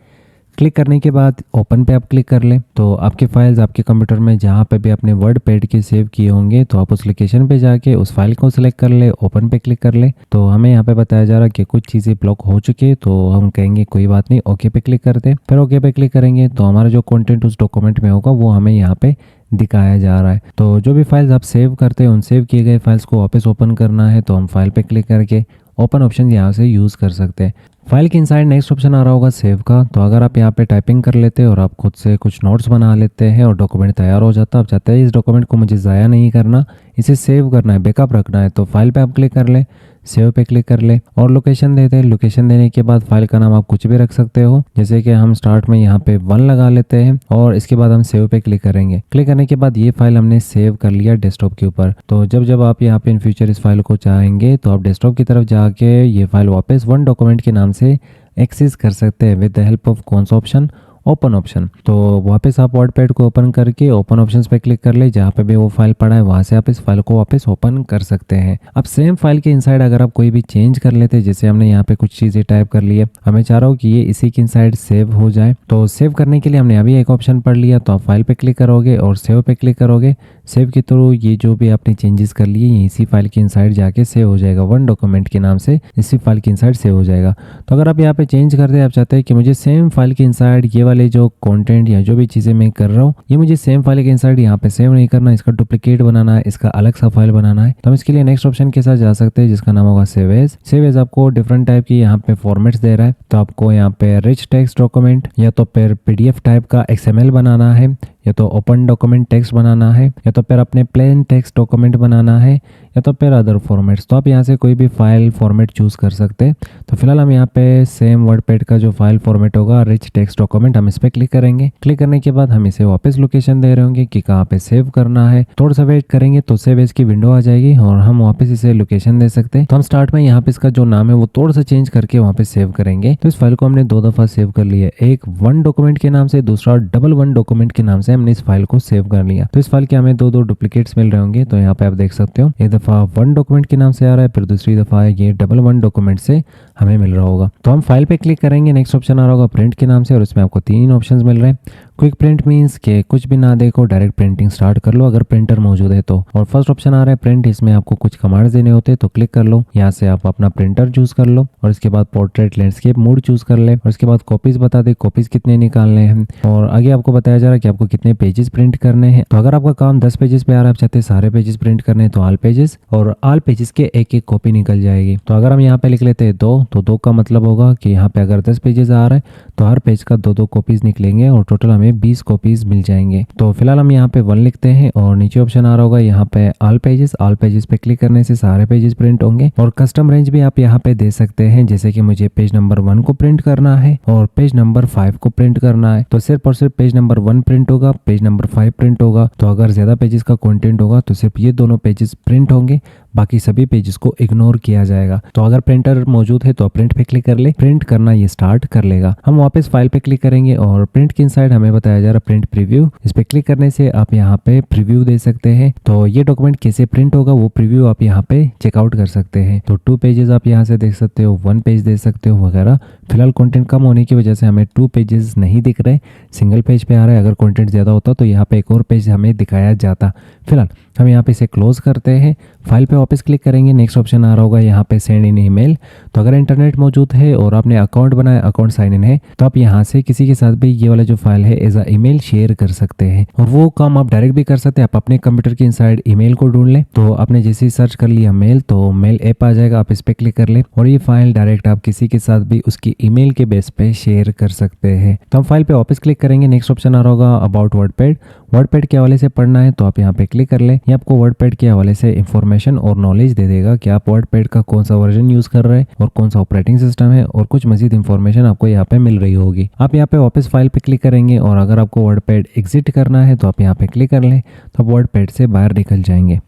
क्लिक करने के बाद ओपन पे आप क्लिक कर लें तो आपके फाइल्स आपके कंप्यूटर में जहाँ पे भी अपने वर्ड पैड के सेव किए होंगे तो आप उस लोकेशन पे जाके उस फाइल को सिलेक्ट कर ले, ओपन पे क्लिक कर ले। तो हमें यहाँ पे बताया जा रहा है कि कुछ चीज़ें ब्लॉक हो चुकी है, तो हम कहेंगे कोई बात नहीं, ओके पे क्लिक करते हैं। फिर ओके पे क्लिक करेंगे तो हमारा जो कंटेंट उस डॉक्यूमेंट में होगा वो हमें यहाँ पे दिखाया जा रहा है। तो जो भी फाइल्स आप सेव करते हैं उन सेव किए गए फाइल्स को वापस ओपन करना है तो हम फाइल पे क्लिक करके ओपन ऑप्शन यहाँ से यूज़ कर सकते हैं। फाइल के इनसाइड नेक्स्ट ऑप्शन आ रहा होगा सेव का। तो अगर आप यहाँ पे टाइपिंग कर लेते हैं और आप खुद से कुछ नोट्स बना लेते हैं और डॉक्यूमेंट तैयार हो जाता है, आप चाहते हैं इस डॉक्यूमेंट को मुझे ज़ाया नहीं करना, इसे सेव करना है, बैकअप रखना है, तो फाइल पे आप क्लिक कर ले, सेव पे क्लिक कर ले और लोकेशन देते हैं। लोकेशन देने के बाद फाइल का नाम आप कुछ भी रख सकते हो, जैसे कि हम स्टार्ट में यहाँ पे 1 लगा लेते हैं और इसके बाद हम सेव पे क्लिक करेंगे। क्लिक करने के बाद ये फाइल हमने सेव कर लिया डेस्कटॉप के ऊपर। तो जब जब आप यहाँ पे इन फ्यूचर इस फाइल को चाहेंगे तो आप डेस्कटॉप की तरफ जाके ये फाइल वापस वन डॉक्यूमेंट के नाम से एक्सेस कर सकते हैं विद द हेल्प ऑफ कौन सा ऑप्शन, ओपन ऑप्शन। तो वापस आप वर्ड पैड को ओपन करके ओपन ऑप्शंस पे क्लिक कर ले, जहाँ पे भी वो फाइल पड़ा है वहाँ से आप इस फाइल को वापस ओपन कर सकते हैं। अब सेम फाइल के इनसाइड अगर आप कोई भी चेंज कर लेते हैं, जैसे हमने यहाँ पे कुछ चीज़ें टाइप कर ली है, हमें चाह रहा हूँ कि ये इसी के इनसाइड सेव हो जाए, तो सेव करने के लिए हमने अभी एक ऑप्शन पढ़ लिया, तो आप फाइल पे क्लिक करोगे और सेव पे क्लिक करोगे। सेव के थ्रू ये जो भी आपने चेंजेस कर लिए ये इसी फाइल के इनसाइड जाके सेव हो जाएगा, वन डॉक्यूमेंट के नाम से इसी फाइल के इनसाइड सेव हो जाएगा। तो अगर आप यहाँ पे चेंज करते हैं, आप चाहते हैं कि मुझे सेम फाइल के इनसाइड ये वाले जो कंटेंट या जो भी चीज़ें मैं कर रहा हूँ ये मुझे सेम फाइल के इनसाइड यहाँ पे सेव नहीं करना, इसका डुप्लीकेट बनाना है, इसका अलग सा फाइल बनाना है, तो हम इसके लिए नेक्स्ट ऑप्शन के साथ जा सकते हैं जिसका नाम होगा सेव एज। सेव एज आपको डिफरेंट टाइप की यहाँ पे फॉर्मेट्स दे रहा है, तो आपको यहाँ पे रिच टेक्स्ट डॉक्यूमेंट या तो फिर पीडीएफ टाइप का XML बनाना है, या तो ओपन डॉक्यूमेंट टेक्स्ट बनाना है, या तो फिर अपने प्लेन टेक्स्ट डॉक्यूमेंट बनाना है, या तो फिर अदर फॉर्मेट्स। तो आप यहाँ से कोई भी फाइल फॉर्मेट चूज़ कर सकते हैं। तो फिलहाल हम यहाँ पे सेम वर्डपैड का जो फाइल फॉर्मेट होगा रिच टेक्स्ट डॉक्यूमेंट, हम इस पर क्लिक करेंगे। क्लिक करने के बाद हम इसे वापस लोकेशन दे रहे होंगे कि कहाँ पे सेव करना है। थोड़ा सा वेट करेंगे तो सेव एज की विंडो आ जाएगी और हम वापस इसे लोकेशन दे सकते हैं। तो हम स्टार्ट में यहाँ पे इसका जो नाम है वो थोड़ा सा चेंज करके वहाँ पे सेव करेंगे। तो इस फाइल को हमने 2 दफ़ा सेव कर लिया, एक वन डॉक्यूमेंट के नाम से, दूसरा डबल वन डॉक्यूमेंट के नाम से हमने इस फाइल को सेव कर लिया। तो इस फाइल के हमें 2 डुप्लीकेट्स मिल रहे होंगे। तो यहाँ पे आप देख सकते हो एक दफ़ा वन डॉक्यूमेंट के नाम से आ रहा है, फिर दूसरी दफ़ा ये डबल वन डॉक्यूमेंट से हमें मिल रहा होगा। तो हम फाइल पे क्लिक करेंगे, नेक्स्ट ऑप्शन आ रहा होगा प्रिंट के नाम से और इसमें आपको 3 ऑप्शंस मिल रहे हैं। क्विक प्रिंट मीन्स के कुछ भी ना देखो डायरेक्ट प्रिंटिंग स्टार्ट कर लो अगर प्रिंटर मौजूद है तो। और फर्स्ट ऑप्शन आ रहा है प्रिंट, इसमें आपको कुछ कमांड्स देने होते हैं, तो क्लिक कर लो, यहाँ से आप अपना प्रिंटर चूज कर लो और इसके बाद पोर्ट्रेट लैंडस्केप मोड चूज कर ले और इसके बाद कॉपीज बता दे, कॉपीज कितने निकालने हैं और आगे आपको बताया जा रहा है कि आपको कितने पेजेस प्रिंट करने हैं। तो अगर आपका काम 10 पेजेस पे आ रहा है, आप चाहते हैं सारे पेजेस प्रिंट करने तो ऑल पेजेस, और ऑल पेजेस के एक एक कॉपी निकल जाएगी। तो अगर हम यहाँ पे लिख लेते हैं 2, तो 2 का मतलब होगा कि यहाँ पे अगर 10 पेजेस आ रहा है तो हर पेज का 2 कॉपीज निकलेंगे और टोटल हमें 20 कॉपीज मिल जाएंगे। तो फिलहाल हम यहाँ पे 1 लिखते हैं और नीचे ऑप्शन आ रहा होगा यहाँ पे ऑल पेजेस पे क्लिक करने से सारे पेजेस प्रिंट होंगे। और कस्टम रेंज भी आप यहाँ पे दे सकते हैं, जैसे कि मुझे पेज नंबर 1 को प्रिंट करना है और पेज नंबर 5 को प्रिंट करना है, तो सिर्फ और सिर्फ पेज नंबर 1 प्रिंट होगा, पेज नंबर 5 प्रिंट होगा। तो अगर ज्यादा पेजेस का कंटेंट होगा तो सिर्फ ये दोनों पेजेस प्रिंट होंगे, बाकी सभी पेजेस को इग्नोर किया जाएगा। तो अगर प्रिंटर मौजूद है तो प्रिंट पे क्लिक कर ले, प्रिंट करना ये स्टार्ट कर लेगा। हम वापस फाइल पे क्लिक करेंगे और प्रिंट के इनसाइड हमें बताया जा रहा है प्रिंट प्रीव्यू, इस पे क्लिक करने से आप यहाँ पे प्रीव्यू दे सकते हैं। तो ये डॉक्यूमेंट कैसे प्रिंट होगा वो प्रीव्यू आप यहाँ पे चेकआउट कर सकते हैं। तो 2 पेजेस आप यहाँ से देख सकते हो, 1 पेज दे सकते हो वगैरह। फिलहाल कंटेंट कम होने की वजह से हमें 2 पेजेस नहीं दिख रहे, सिंगल पेज पे आ रहा है। अगर कंटेंट ज्यादा होता तो यहाँ पे एक और पेज हमें दिखाया जाता। फिलहाल हम यहाँ पे इसे क्लोज करते हैं। फाइल पे वापस क्लिक करेंगे, नेक्स्ट ऑप्शन आ रहा होगा यहाँ पे सेंड इन ईमेल। तो अगर इंटरनेट मौजूद है और आपने अकाउंट बनाया, अकाउंट साइन इन है, तो आप यहाँ से किसी के साथ भी ये वाला जो फाइल है एज अ ईमेल शेयर कर सकते हैं। और वो काम आप डायरेक्ट भी कर सकते हैं। आप अपने कंप्यूटर के इनसाइड ईमेल को ढूंढ लें, तो आपने जैसे ही सर्च कर लिया मेल, तो मेल ऐप आ जाएगा, आप इस पे क्लिक कर ले और ये फाइल डायरेक्ट आप किसी के साथ भी उसकी ईमेल के बेस पे शेयर कर सकते हैं। तो हम फाइल पे वापस क्लिक करेंगे, नेक्स्ट ऑप्शन आ रहा होगा अबाउट वर्डपैड। वर्डपैड के हवाले से पढ़ना है तो आप यहाँ पे क्लिक कर ले। ये आपको वर्डपैड के हवाले से इंफॉर्मेशन और नॉलेज दे देगा कि आप वर्डपैड का कौन सा वर्जन यूज कर रहे हैं और कौन सा ऑपरेटिंग सिस्टम है, और कुछ मजीद इंफॉर्मेशन आपको यहाँ पे मिल रही होगी। आप यहाँ पे वापस फाइल पे क्लिक करेंगे और अगर आपको वर्डपैड एग्जिट करना है तो आप यहाँ पे क्लिक कर लें, तो आप वर्डपैड से बाहर निकल जाएंगे।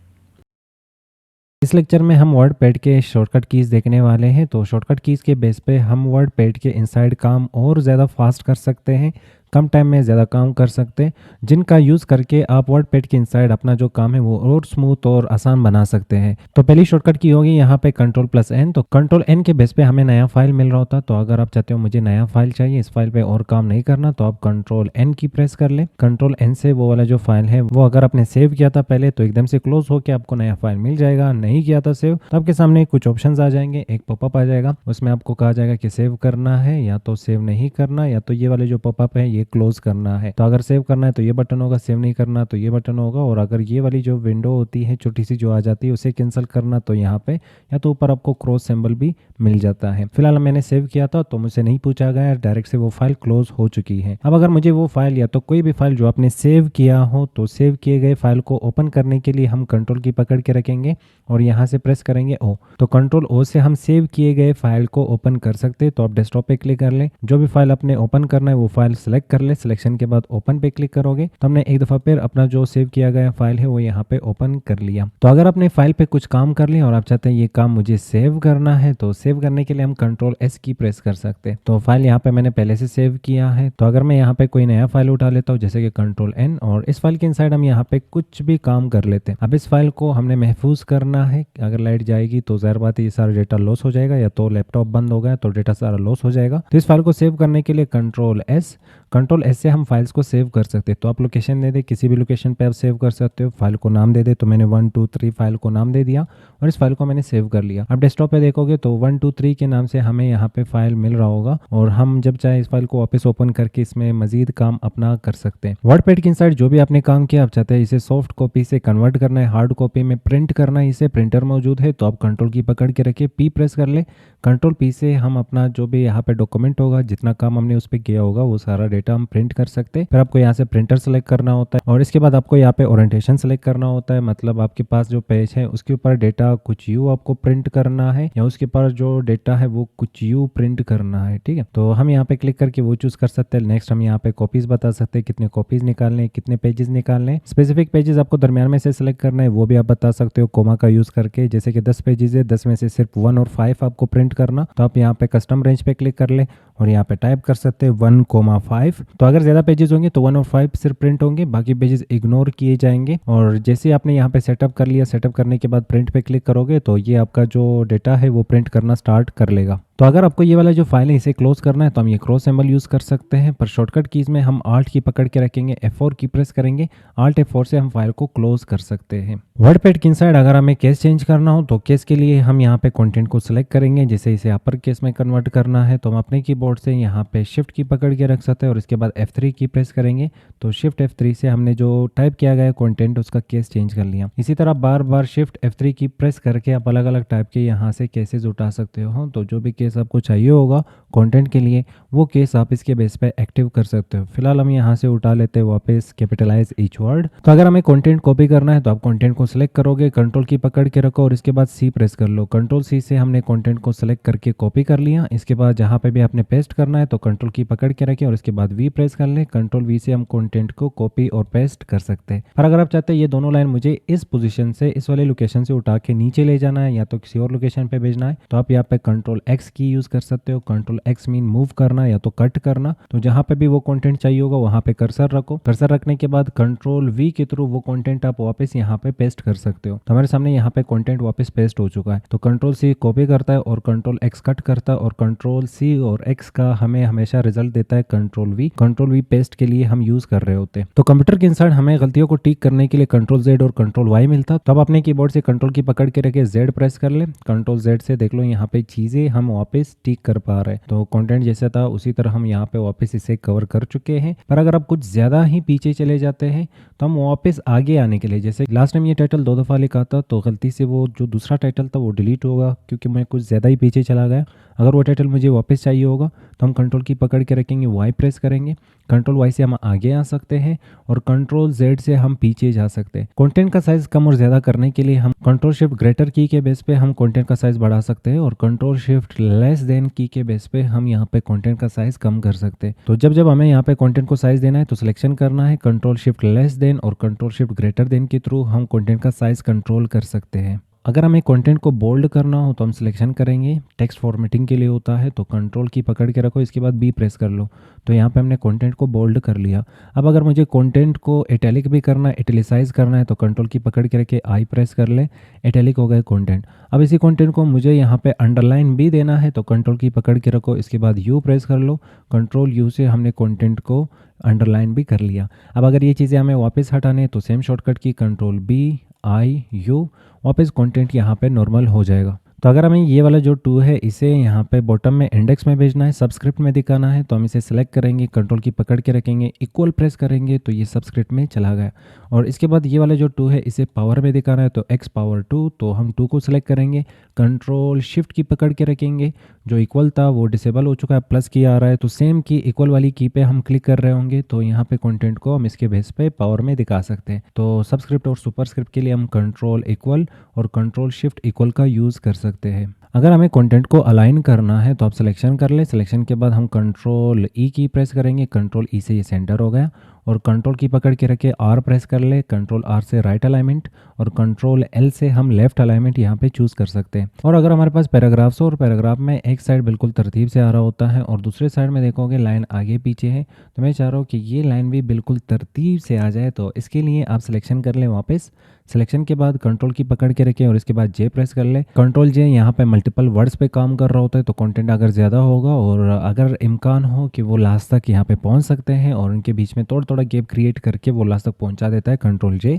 इस लेक्चर में हम वर्डपैड के शॉर्टकट कीज़ देखने वाले हैं। तो शॉर्टकट कीज़ के बेस पे हम वर्डपैड के इनसाइड काम और ज़्यादा फास्ट कर सकते हैं, कम टाइम में ज़्यादा काम कर सकते हैं, जिनका यूज़ करके आप वर्डपैड के इनसाइड अपना जो काम है वो और स्मूथ और आसान बना सकते हैं। तो पहली शॉर्टकट की होगी यहाँ पे Ctrl+N। तो Ctrl+N के बेस पे हमें नया फाइल मिल रहा होता है। तो अगर आप चाहते हो मुझे नया फाइल चाहिए, इस फाइल पे और काम नहीं करना, तो आप Ctrl+N की प्रेस कर ले। Ctrl+N से वो वाला जो फाइल है वो अगर आपने सेव किया था पहले तो एकदम से क्लोज होकर आपको नया फाइल मिल जाएगा। नहीं किया था सेव तो आपके सामने कुछ ऑप्शंस आ जाएंगे, एक पॉपअप आ जाएगा, उसमें आपको कहा जाएगा कि सेव करना है या तो सेव नहीं करना, या तो ये वाले जो पॉपअप है ये क्लोज करना है। तो अगर सेव करना है तो ये बटन होगा, सेव नहीं करना तो ये बटन होगा, और अगर ये वाली जो विंडो होती है छोटी सी जो आ जाती है उसे कैंसिल करना तो यहाँ पे या तो ऊपर आपको क्रॉस सिंबल भी मिल जाता है। फिलहाल मैंने सेव किया था तो मुझसे नहीं पूछा गया, डायरेक्ट से वो फाइल क्लोज हो चुकी है। अब अगर मुझे वो फाइल या तो कोई भी फाइल जो आपने सेव किया हो, तो सेव किए गए फाइल को ओपन करने के लिए हम कंट्रोल की पकड़ के रखेंगे और यहाँ से प्रेस करेंगे ओ। तो कंट्रोल ओ से हम सेव किए गए फाइल को ओपन कर सकते हैं। तो आप डेस्कटॉप पे क्लिक कर लें, जो भी फाइल आपने ओपन करना है वो फाइल सेलेक्ट कर ले। सिलेक्शन के बाद ओपन पे क्लिक करोगे तो हमने एक दफा फिर अपना जो सेव किया गया फाइल है वो यहाँ पे ओपन कर लिया। तो अगर आपने फाइल पे कुछ काम कर लिया और आप चाहते हैं ये काम मुझे सेव करना है, तो सेव करने के लिए हम Ctrl+S की प्रेस कर सकते हैं। तो फाइल यहाँ पे मैंने पहले से सेव किया है। तो अगर मैं यहाँ पे कोई नया फाइल उठा लेता हूँ जैसे कि Ctrl+N, और इस फाइल के इनसाइड हम यहाँ पे कुछ भी काम कर लेते हैं। अब इस फाइल को हमने महफूज करना है, अगर लाइट जाएगी तो ज़ाहिर बात है ये सारा डेटा लॉस हो जाएगा, या तो लैपटॉप बंद हो गया तो डेटा सारा लॉस हो जाएगा। तो इस फाइल को सेव करने के लिए Ctrl+S से हम फाइल्स को सेव कर सकते हैं। तो आप लोकेशन दे दे, किसी भी लोकेशन पे आप सेव कर सकते हो। फाइल को नाम दे दे, तो मैंने 1 2 3 फाइल को नाम दे दिया और इस फाइल को मैंने सेव कर लिया। अब डेस्कटॉप पे देखोगे तो 1 2 3 के नाम से हमें यहाँ पे फाइल मिल रहा होगा, और हम जब चाहे इस फाइल को वापस ओपन करके इसमें मजीद काम अपना कर सकते हैं। वर्डपैड के इनसाइड जो भी आपने काम किया, आप चाहते हैं इसे सॉफ्ट कॉपी से कन्वर्ट करना है, हार्ड कॉपी में प्रिंट करना है, इसे प्रिंटर मौजूद है तो आप कंट्रोल की पकड़ के रखिए, पी प्रेस कर ले। Ctrl+P से हम अपना जो भी यहाँ पे डॉक्यूमेंट होगा, जितना काम हमने उस पर किया होगा वो सारा डेटा हम प्रिंट कर सकते हैं। फिर आपको यहाँ से प्रिंटर सेलेक्ट करना होता है और इसके बाद आपको यहाँ पे ओरिएंटेशन सेलेक्ट करना होता है, मतलब आपके पास जो पेज है उसके ऊपर डेटा कुछ यू आपको प्रिंट करना है या उसके ऊपर जो डेटा है वो कुछ यू प्रिंट करना है। ठीक है, तो हम यहाँ पे क्लिक करके वो चूज कर सकते हैं। नेक्स्ट हम यहाँ पे कॉपीज बता सकते हैं, कितने कॉपीज निकालने, कितने पेजेस निकालने। स्पेसिफिक पेजेस आपको दरमियान में से सिलेक्ट करना है, वो भी आप बता सकते हो कोमा का यूज करके। जैसे कि 10 पेजेस है, 10 में से सिर्फ 1 और 5 आपको प्रिंट करना, तो आप यहाँ पे कस्टम रेंज पे क्लिक कर ले और यहाँ पे टाइप कर सकते हैं 1,5। तो अगर ज्यादा पेजेस होंगे तो 1 और 5 सिर्फ प्रिंट होंगे, बाकी पेजेस इग्नोर किए जाएंगे। और जैसे आपने यहाँ पे सेटअप कर लिया, सेटअप करने के बाद प्रिंट पे क्लिक करोगे तो ये आपका जो डेटा है वो प्रिंट करना स्टार्ट कर लेगा। तो अगर आपको ये वाला जो फाइल है इसे क्लोज करना है तो हम ये क्रॉस सिंबल यूज कर सकते हैं, पर शॉर्टकट कीज में हम Alt की पकड़ के रखेंगे, F4 की प्रेस करेंगे, Alt F4 से हम फाइल को क्लोज कर सकते हैं। वर्डपैड के इनसाइड अगर हमें केस चेंज करना हो तो केस के लिए हम यहाँ पे कंटेंट को सिलेक्ट करेंगे। जैसे इसे अपर केस में कन्वर्ट करना है तो हम अपने कीबोर्ड से यहाँ पे शिफ्ट की पकड़ के रख सकते हैं और इसके बाद F3 की प्रेस करेंगे तो शिफ्ट F3 से हमने जो टाइप किया गया कंटेंट उसका केस चेंज कर लिया। इसी तरह बार बार शिफ्ट F3 की प्रेस करके आप अलग अलग टाइप के यहाँ से केसेस उठा सकते हो। तो जो भी केस आपको चाहिए होगा कंटेंट के लिए वो केस आप इसके बेस पे एक्टिव कर सकते हो। फिलहाल हम यहाँ से उठा लेते हैं वापस कैपिटलाइज ईच वर्ड। तो अगर हमें कंटेंट कॉपी करना है तो आप कंटेंट को सिलेक्ट करोगे, कंट्रोल की पकड़ के रखो और इसके बाद सी प्रेस कर लो। कंट्रोल सी से हमने कंटेंट को सिलेक्ट करके कॉपी कर लिया। इसके बाद जहाँ पे भी आपने पेस्ट करना है तो कंट्रोल की पकड़ के रखें और इसके बाद वी प्रेस कर ले। कंट्रोल वी से हम कंटेंट को कॉपी और पेस्ट कर सकते हैं। पर अगर आप चाहते हैं ये दोनों लाइन मुझे इस पोजीशन से, इस वाले लोकेशन से उठा के नीचे ले जाना है या तो किसी और लोकेशन पे भेजना है तो आप यहाँ पे Ctrl+X की यूज़ कर सकते हो। कंट्रोल एक्स मीन मूव करना या तो कट करना। तो जहाँ पे भी वो कंटेंट चाहिए होगा वहाँ पे कर्सर रखो। कर्सर रखने के बाद कंट्रोल वी के थ्रू वो कंटेंट आप वापस यहाँ पे पेस्ट कर सकते हो। तो हमारे सामने यहाँ पे कंटेंट वापस पेस्ट हो चुका है। तो कंट्रोल सी कॉपी करता है और कंट्रोल एक्स कट करता है, और कंट्रोल सी और एक्स का हमें हमेशा रिजल्ट देता है control we. Control we paste के लिए हम यूज कर रहे होते हैं। तो कंप्यूटर के इंसाइड हमें गलतियों को ठीक करने के लिए कंट्रोल जेड और कंट्रोल वाई मिलता। तो अब अपने कीबोर्ड से कंट्रोल की पकड़ के रखे जेड प्रेस कर ले। कंट्रोल जेड से देख लो यहाँ पे चीजें हम वापस ठीक कर पा रहे हैं। तो कंटेंट जैसा था उसी तरह हम यहाँ पे वापस इसे कवर कर चुके हैं। पर अगर आप कुछ ज्यादा ही पीछे चले जाते हैं तो हम वापस आगे आने के लिए, जैसे लास्ट टाइम ये टाइटल 2 दफा लिखा था तो गलती से वो जो दूसरा टाइटल था वो डिलीट होगा क्योंकि मैं कुछ ज़्यादा ही पीछे चला गया। अगर वो टाइटल मुझे वापस चाहिए होगा तो हम कंट्रोल की पकड़ के रखेंगे, वाई प्रेस करेंगे। कंट्रोल वाई से हम आगे आ सकते हैं और कंट्रोल जेड से हम पीछे जा सकते हैं। कंटेंट का साइज कम और ज़्यादा करने के लिए हम कंट्रोल शिफ्ट ग्रेटर की के बेस पे हम कंटेंट का साइज बढ़ा सकते हैं, और कंट्रोल शिफ्ट लेस देन की के बेस पे हम यहाँ पे कंटेंट का साइज कम कर सकते हैं। तो जब हमें यहाँ पे कंटेंट को साइज देना है तो सिलेक्शन करना है कंट्रोल शिफ्ट लेस देन और कंट्रोल शिफ्ट ग्रेटर देन के थ्रू हम कंटेंट का साइज कंट्रोल कर सकते हैं। अगर हमें कंटेंट को बोल्ड करना हो तो हम सिलेक्शन करेंगे, टेक्स्ट फॉर्मेटिंग के लिए होता है तो कंट्रोल की पकड़ के रखो, इसके बाद बी प्रेस कर लो। तो यहाँ पे हमने कंटेंट को बोल्ड कर लिया। अब अगर मुझे कंटेंट को इटैलिक भी करना है, इटैलिसाइज करना है तो कंट्रोल की पकड़ के रखे आई प्रेस कर ले, इटैलिक हो गए कंटेंट। अब इसी कंटेंट को मुझे यहाँ पे अंडरलाइन भी देना है तो कंट्रोल की पकड़ के रखो, इसके बाद यू प्रेस कर लो। कंट्रोल यू से हमने कंटेंट को अंडरलाइन भी कर लिया। अब अगर ये चीज़ें हमें वापस हटाने तो सेम शॉर्टकट की कंट्रोल बी आई यू, वापस कंटेंट यहाँ पे नॉर्मल हो जाएगा। तो अगर हमें ये वाला जो 2 है इसे यहाँ पे बॉटम में इंडेक्स में भेजना है, सबस्क्रिप्ट में दिखाना है तो हम इसे सेलेक्ट करेंगे, कंट्रोल की पकड़ के रखेंगे, इक्वल प्रेस करेंगे तो ये सबस्क्रिप्ट में चला गया। और इसके बाद ये वाला जो 2 है इसे पावर में दिखाना है तो एक्स पावर 2, तो हम 2 को सिलेक्ट करेंगे, कंट्रोल शिफ्ट की पकड़ के रखेंगे। जो इक्वल था वो डिसेबल हो चुका है, प्लस की आ रहा है तो सेम की इक्वल वाली की पे हम क्लिक कर रहे होंगे तो यहाँ पे कंटेंट को हम इसके बेस पे पावर में दिखा सकते हैं। तो सबस्क्रिप्ट और सुपरस्क्रिप्ट के लिए हम कंट्रोल इक्वल और कंट्रोल शिफ्ट इक्वल का यूज़ कर सकते हैं। अगर हमें कंटेंट को अलाइन करना है तो आप सिलेक्शन कर ले, सिलेक्शन के बाद हम कंट्रोल ई की प्रेस करेंगे, कंट्रोल ई से ये सेंटर हो गया, और कंट्रोल की पकड़ के रखे आर प्रेस कर ले, कंट्रोल आर से राइट अलाइनमेंट और कंट्रोल एल से हम लेफ्ट अलाइनमेंट यहाँ पे चूज़ कर सकते हैं। और अगर हमारे पास पैराग्राफ्स हो और पैराग्राफ में एक साइड बिल्कुल तरतीब से आ रहा होता है और दूसरे साइड में देखोगे लाइन आगे पीछे है, तो मैं चाह रहा हूँ कि ये लाइन भी बिल्कुल तरतीब से आ जाए। तो इसके लिए आप सिलेक्शन कर लें, वापस सिलेक्शन के बाद कंट्रोल की पकड़ के रखें और इसके बाद जे प्रेस कर ले। कंट्रोल जे यहाँ पे मल्टीपल वर्ड्स पे काम कर रहा होता है तो कंटेंट अगर ज़्यादा होगा और अगर इम्कान हो कि वो लास्ट तक यहाँ पे पहुँच सकते हैं और उनके बीच में थोड़ा थोड़ा गैप क्रिएट करके वो लास्ट तक पहुँचा देता है कंट्रोल जे।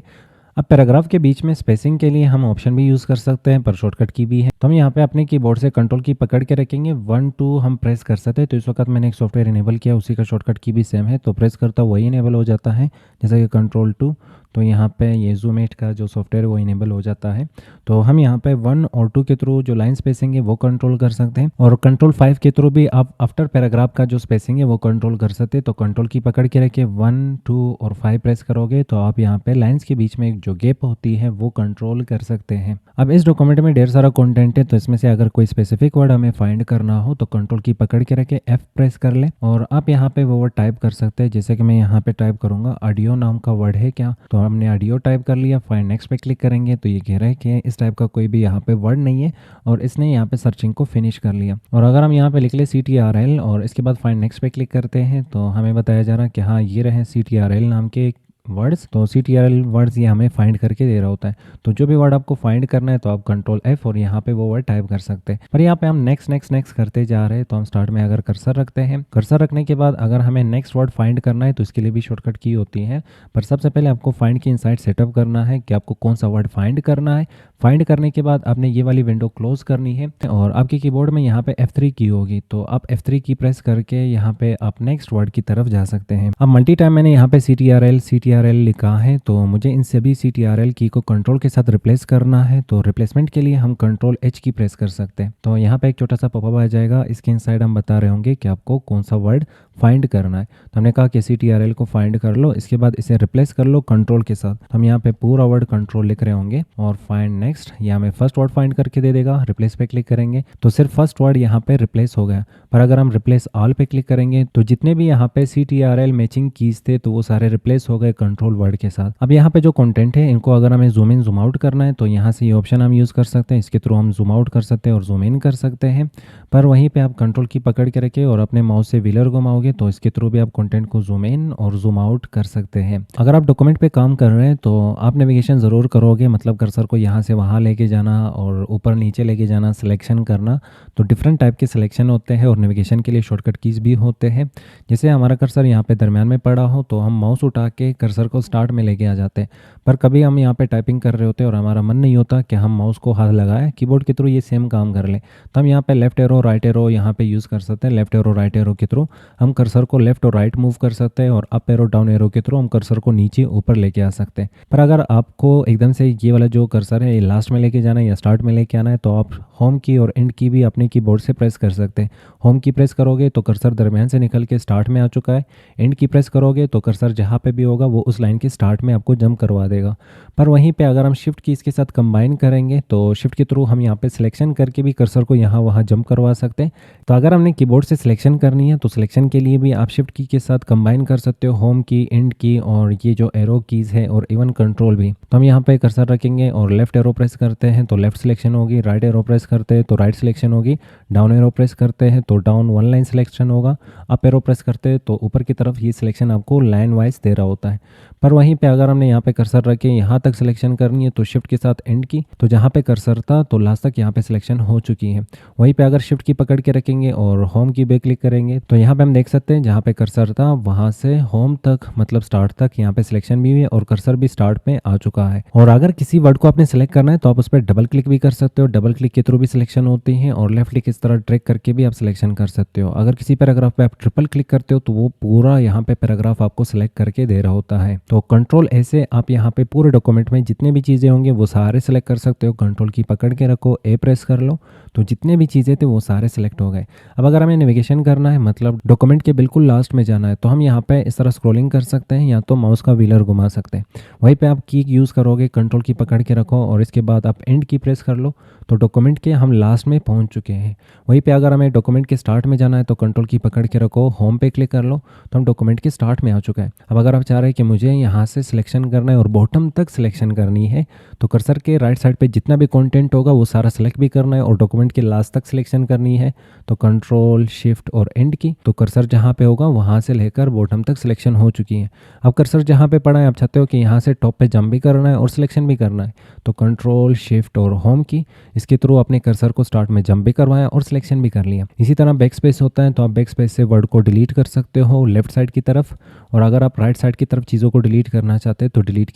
अब पैराग्राफ के बीच में स्पेसिंग के लिए हम ऑप्शन भी यूज़ कर सकते हैं, पर शॉर्टकट की भी है। तो हम यहाँ पे अपने कीबोर्ड से कंट्रोल की पकड़ के रखेंगे, 1 2 हम प्रेस कर सकते हैं। तो इस वक्त मैंने एक सॉफ्टवेयर इनेबल किया, उसी का शॉर्टकट की भी सेम है, तो प्रेस करता वही इनेबल हो जाता है, जैसा कि कंट्रोल 2। तो यहाँ पे ये ज़ूम8 का जो सॉफ्टवेयर है वो इनेबल हो जाता है। तो हम यहाँ पे 1 और 2 के थ्रू जो लाइन स्पेसिंग है वो कंट्रोल कर सकते हैं, और कंट्रोल 5 के थ्रू भी आप आफ्टर पैराग्राफ का जो स्पेसिंग है वो कंट्रोल कर सकते हैं। तो कंट्रोल की पकड़ के रखे 1 2 और 5 प्रेस करोगे तो आप यहाँ पे लाइन्स के बीच में जो गैप होती है वो कंट्रोल कर सकते हैं। अब इस डॉक्यूमेंट में ढेर सारा कंटेंट है, तो इसमें से अगर कोई स्पेसिफिक वर्ड हमें फाइंड करना हो तो कंट्रोल की पकड़ के रखे F प्रेस कर ले और आप यहाँ पे वो वर्ड टाइप कर सकते हैं। जैसे कि मैं यहाँ पे टाइप करूँगा ऑडियो नाम का वर्ड है क्या, तो हमने ऑडियो टाइप कर लिया, फाइंड नेक्स्ट पे क्लिक करेंगे तो ये कह रहा है कि इस टाइप का कोई भी यहाँ पे वर्ड नहीं है, और इसने यहाँ पे सर्चिंग को फिनिश कर लिया। और अगर हम यहाँ पे लिख ले CTRL और इसके बाद फाइंड नेक्स्ट पे क्लिक करते हैं तो हमें बताया जा रहा है कि हाँ ये रहे CTRL नाम के वर्ड्स। तो CTRL वर्ड्स ये हमें फाइंड करके दे रहा होता है। तो जो भी वर्ड आपको फाइंड करना है तो आप कंट्रोल F और यहाँ पे वो वर्ड टाइप कर सकते हैं। पर यहाँ पे हम नेक्स्ट नेक्स्ट नेक्स्ट करते जा रहे हैं, तो हम स्टार्ट में अगर कर्सर रखते हैं, कर्सर रखने के बाद अगर हमें नेक्स्ट वर्ड फाइंड करना है तो इसके लिए भी शॉर्टकट की होती है। पर सबसे पहले आपको फाइंड की इनसाइड सेटअप करना है कि आपको कौन सा वर्ड फाइंड करना है। फाइंड करने के बाद आपने ये वाली विंडो क्लोज करनी है और आपके कीबोर्ड में यहाँ पे F3 की होगी, तो आप F3 की प्रेस करके यहाँ पे आप नेक्स्ट वर्ड की तरफ जा सकते हैं। अब मल्टी टाइम मैंने यहाँ पे CTRL लिखा है, तो मुझे इन सभी CTRL की को कंट्रोल के साथ रिप्लेस करना है। तो रिप्लेसमेंट के लिए हम कंट्रोल H की प्रेस कर सकते हैं। तो यहाँ पे एक छोटा सा पॉपअप आ जाएगा, इसके इनसाइड हम बता रहे होंगे कि आपको कौन सा वर्ड फाइंड करना है। तो हमने कहा कि CTRL को फाइंड कर लो, इसके बाद इसे रिप्लेस कर लो कंट्रोल के साथ। हम यहाँ पे पूरा वर्ड कंट्रोल लिख रहे होंगे और फाइंड नेक्स्ट नेक्स्ट, ये हमें फर्स्ट वर्ड फाइंड करके दे देगा। रिप्लेस पे क्लिक करेंगे तो सिर्फ फर्स्ट वर्ड यहाँ पे रिप्लेस हो गया। पर अगर हम रिप्लेस ऑल पे क्लिक करेंगे तो जितने भी यहाँ पे CTRL मैचिंग कीज थे तो वो सारे रिप्लेस हो गए कंट्रोल वर्ड के साथ। अब यहाँ पे जो कंटेंट है इनको अगर हमें जूम इन जूम आउट करना है तो यहाँ से ये ऑप्शन हम यूज़ कर सकते हैं। इसके थ्रू हम जूम आउट कर सकते हैं और जूम इन कर सकते हैं। पर वहीं पे आप कंट्रोल की पकड़ के रखे और अपने माउस से व्हीलर घुमाओगे तो इसके थ्रू भी आप कंटेंट को जूम इन और जूम आउट कर सकते हैं। अगर आप डॉक्यूमेंट पे काम कर रहे हैं तो आप नेविगेशन ज़रूर करोगे, मतलब कर्सर को यहाँ से वहाँ लेके जाना और ऊपर नीचे लेके जाना, सिलेक्शन करना। तो डिफरेंट टाइप के सिलेक्शन होते हैं और नेविगेशन के लिए शॉर्टकट कीज़ भी होते हैं। जैसे हमारा कर्सर यहाँ पे दरमियान में पड़ा हो तो हम माउस उठा के कर्सर को स्टार्ट में लेके आ जाते हैं। पर कभी हम यहाँ पे टाइपिंग कर रहे होते हैं और हमारा मन नहीं होता कि हम माउस को हाथ लगाए, कीबोर्ड के थ्रू ये सेम काम कर लें, तो हम यहाँ पे लेफ्ट एरो राइट एरो यहाँ पे यूज़ कर सकते हैं। लेफ्ट एरो राइट एरो के थ्रू हम कर्सर को लेफ्ट और राइट मूव कर सकते हैं और अप एरो डाउन एरो के थ्रू हम कर्सर को नीचे ऊपर लेके आ सकते हैं। पर अगर आपको एकदम से ये वाला जो कर्सर है ये लास्ट में लेके जाना है या स्टार्ट में लेके आना है तो आप होम की और एंड की भी अपने कीबोर्ड से प्रेस कर सकते हैं। होम की प्रेस करोगे तो कर्सर दरमियान से निकल के स्टार्ट में आ चुका है। एंड की प्रेस करोगे तो कर्सर जहाँ पे भी होगा वो उस लाइन के स्टार्ट में आपको जंप करवा देगा। पर वहीं पे अगर हम शिफ्ट की इसके साथ कंबाइन करेंगे तो शिफ्ट के थ्रू हम यहाँ पे सिलेक्शन करके भी कर्सर को यहाँ वहाँ जंप करवा सकते हैं। तो अगर हमने कीबोर्ड से सिलेक्शन करनी है तो सिलेक्शन के लिए भी आप शिफ्ट की के साथ कंबाइन कर सकते हो, होम की, एंड की और ये जो एरो कीज़ है और इवन कंट्रोल भी। तो हम यहाँ पे कर्सर रखेंगे और लेफ्ट एरो प्रेस करते हैं तो लेफ्ट सिलेक्शन होगी, राइट एरो प्रेस करते हैं तो राइट सिलेक्शन होगी, डाउन एरो प्रेस करते हैं तो डाउन वन लाइन सिलेक्शन होगा, अप एरो प्रेस करते हैं तो ऊपर की तरफ ये सिलेक्शन आपको लाइन वाइज दे रहा होता है। पर वहीं पे अगर हमने यहाँ पे कर्सर रखे यहाँ तक सिलेक्शन करनी है तो शिफ्ट के साथ एंड की, तो जहाँ पे कर्सर था तो लास्ट तक यहाँ पे सिलेक्शन हो चुकी है। वहीं पे अगर शिफ्ट की पकड़ के रखेंगे और होम की पे क्लिक करेंगे तो यहाँ पे हम देख सकते हैं जहाँ पे कर्सर था वहाँ से होम तक मतलब स्टार्ट तक यहाँ पे सिलेक्शन भी है और कर्सर भी स्टार्ट में आ चुका है। और अगर किसी वर्ड को आपने सेलेक्ट करना है तो आप उस पर डबल क्लिक भी कर सकते हो, डबल क्लिक के थ्रू भी सिलेक्शन होती है और लेफ्ट क्लिक इस तरह ड्रैग करके भी आप सिलेक्शन कर सकते हो। अगर किसी पैराग्राफ पे आप ट्रिपल क्लिक करते हो तो वो पूरा यहाँ पे पैराग्राफ आपको सिलेक्ट करके दे रहा होता है। तो कंट्रोल ऐसे आप यहाँ पे पूरे डॉक्यूमेंट में जितने भी चीज़ें होंगे वो सारे सिलेक्ट कर सकते हो। कंट्रोल की पकड़ के रखो, ए प्रेस कर लो तो जितने भी चीज़ें थे वो सारे सिलेक्ट हो गए। अब अगर हमें नेविगेशन करना है मतलब डॉक्यूमेंट के बिल्कुल लास्ट में जाना है तो हम यहाँ पे इस तरह स्क्रॉलिंग कर सकते हैं या तो माउस का व्हीलर घुमा सकते हैं। वहीं पे आप की यूज़ करोगे, कंट्रोल की पकड़ के रखो और इसके बाद आप एंड की प्रेस कर लो तो डॉक्यूमेंट के हम लास्ट में पहुँच चुके हैं। वहीं पे अगर हमें डॉक्यूमेंट के स्टार्ट में जाना है तो कंट्रोल की पकड़ के रखो, होम पे क्लिक कर लो तो हम डॉक्यूमेंट के स्टार्ट में आ चुका है। अब अगर आप चाह रहे हैं कि मुझे यहाँ से सिलेक्शन करना है और बॉटम तक सिलेक्शन करनी है तो कर्सर के राइट साइड पे जितना भी कंटेंट होगा वो सारा सिलेक्ट भी करना है और डॉक्यूमेंट के लास्ट तक सिलेक्शन करनी है तो कंट्रोल शिफ्ट और एंड की, तो कर्सर जहाँ पे होगा वहाँ से लेकर बॉटम तक सिलेक्शन हो चुकी है। अब कर्सर जहाँ पे पड़ा है आप चाहते हो कि यहाँ से टॉप पे जंप भी करना है और सिलेक्शन भी करना है तो कंट्रोल शिफ्ट और होम की, इसके थ्रू अपने कर्सर को स्टार्ट में जंप भी करवाया और सिलेक्शन भी कर लिया। इसी तरह बैक स्पेस होता है तो आप बैक स्पेस से वर्ड को डिलीट कर सकते हो लेफ्ट साइड की तरफ, और अगर आप राइट साइड की तरफ चीज़ों को डिलीट करना चाहते हैं तो डिलीट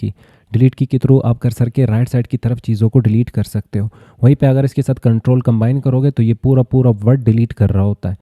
की के थ्रू आप कर्सर के राइट साइड की तरफ चीज़ों को डिलीट कर सकते हो। वहीं पे अगर इसके साथ कंट्रोल कंबाइन करोगे तो ये पूरा वर्ड डिलीट कर रहा होता है।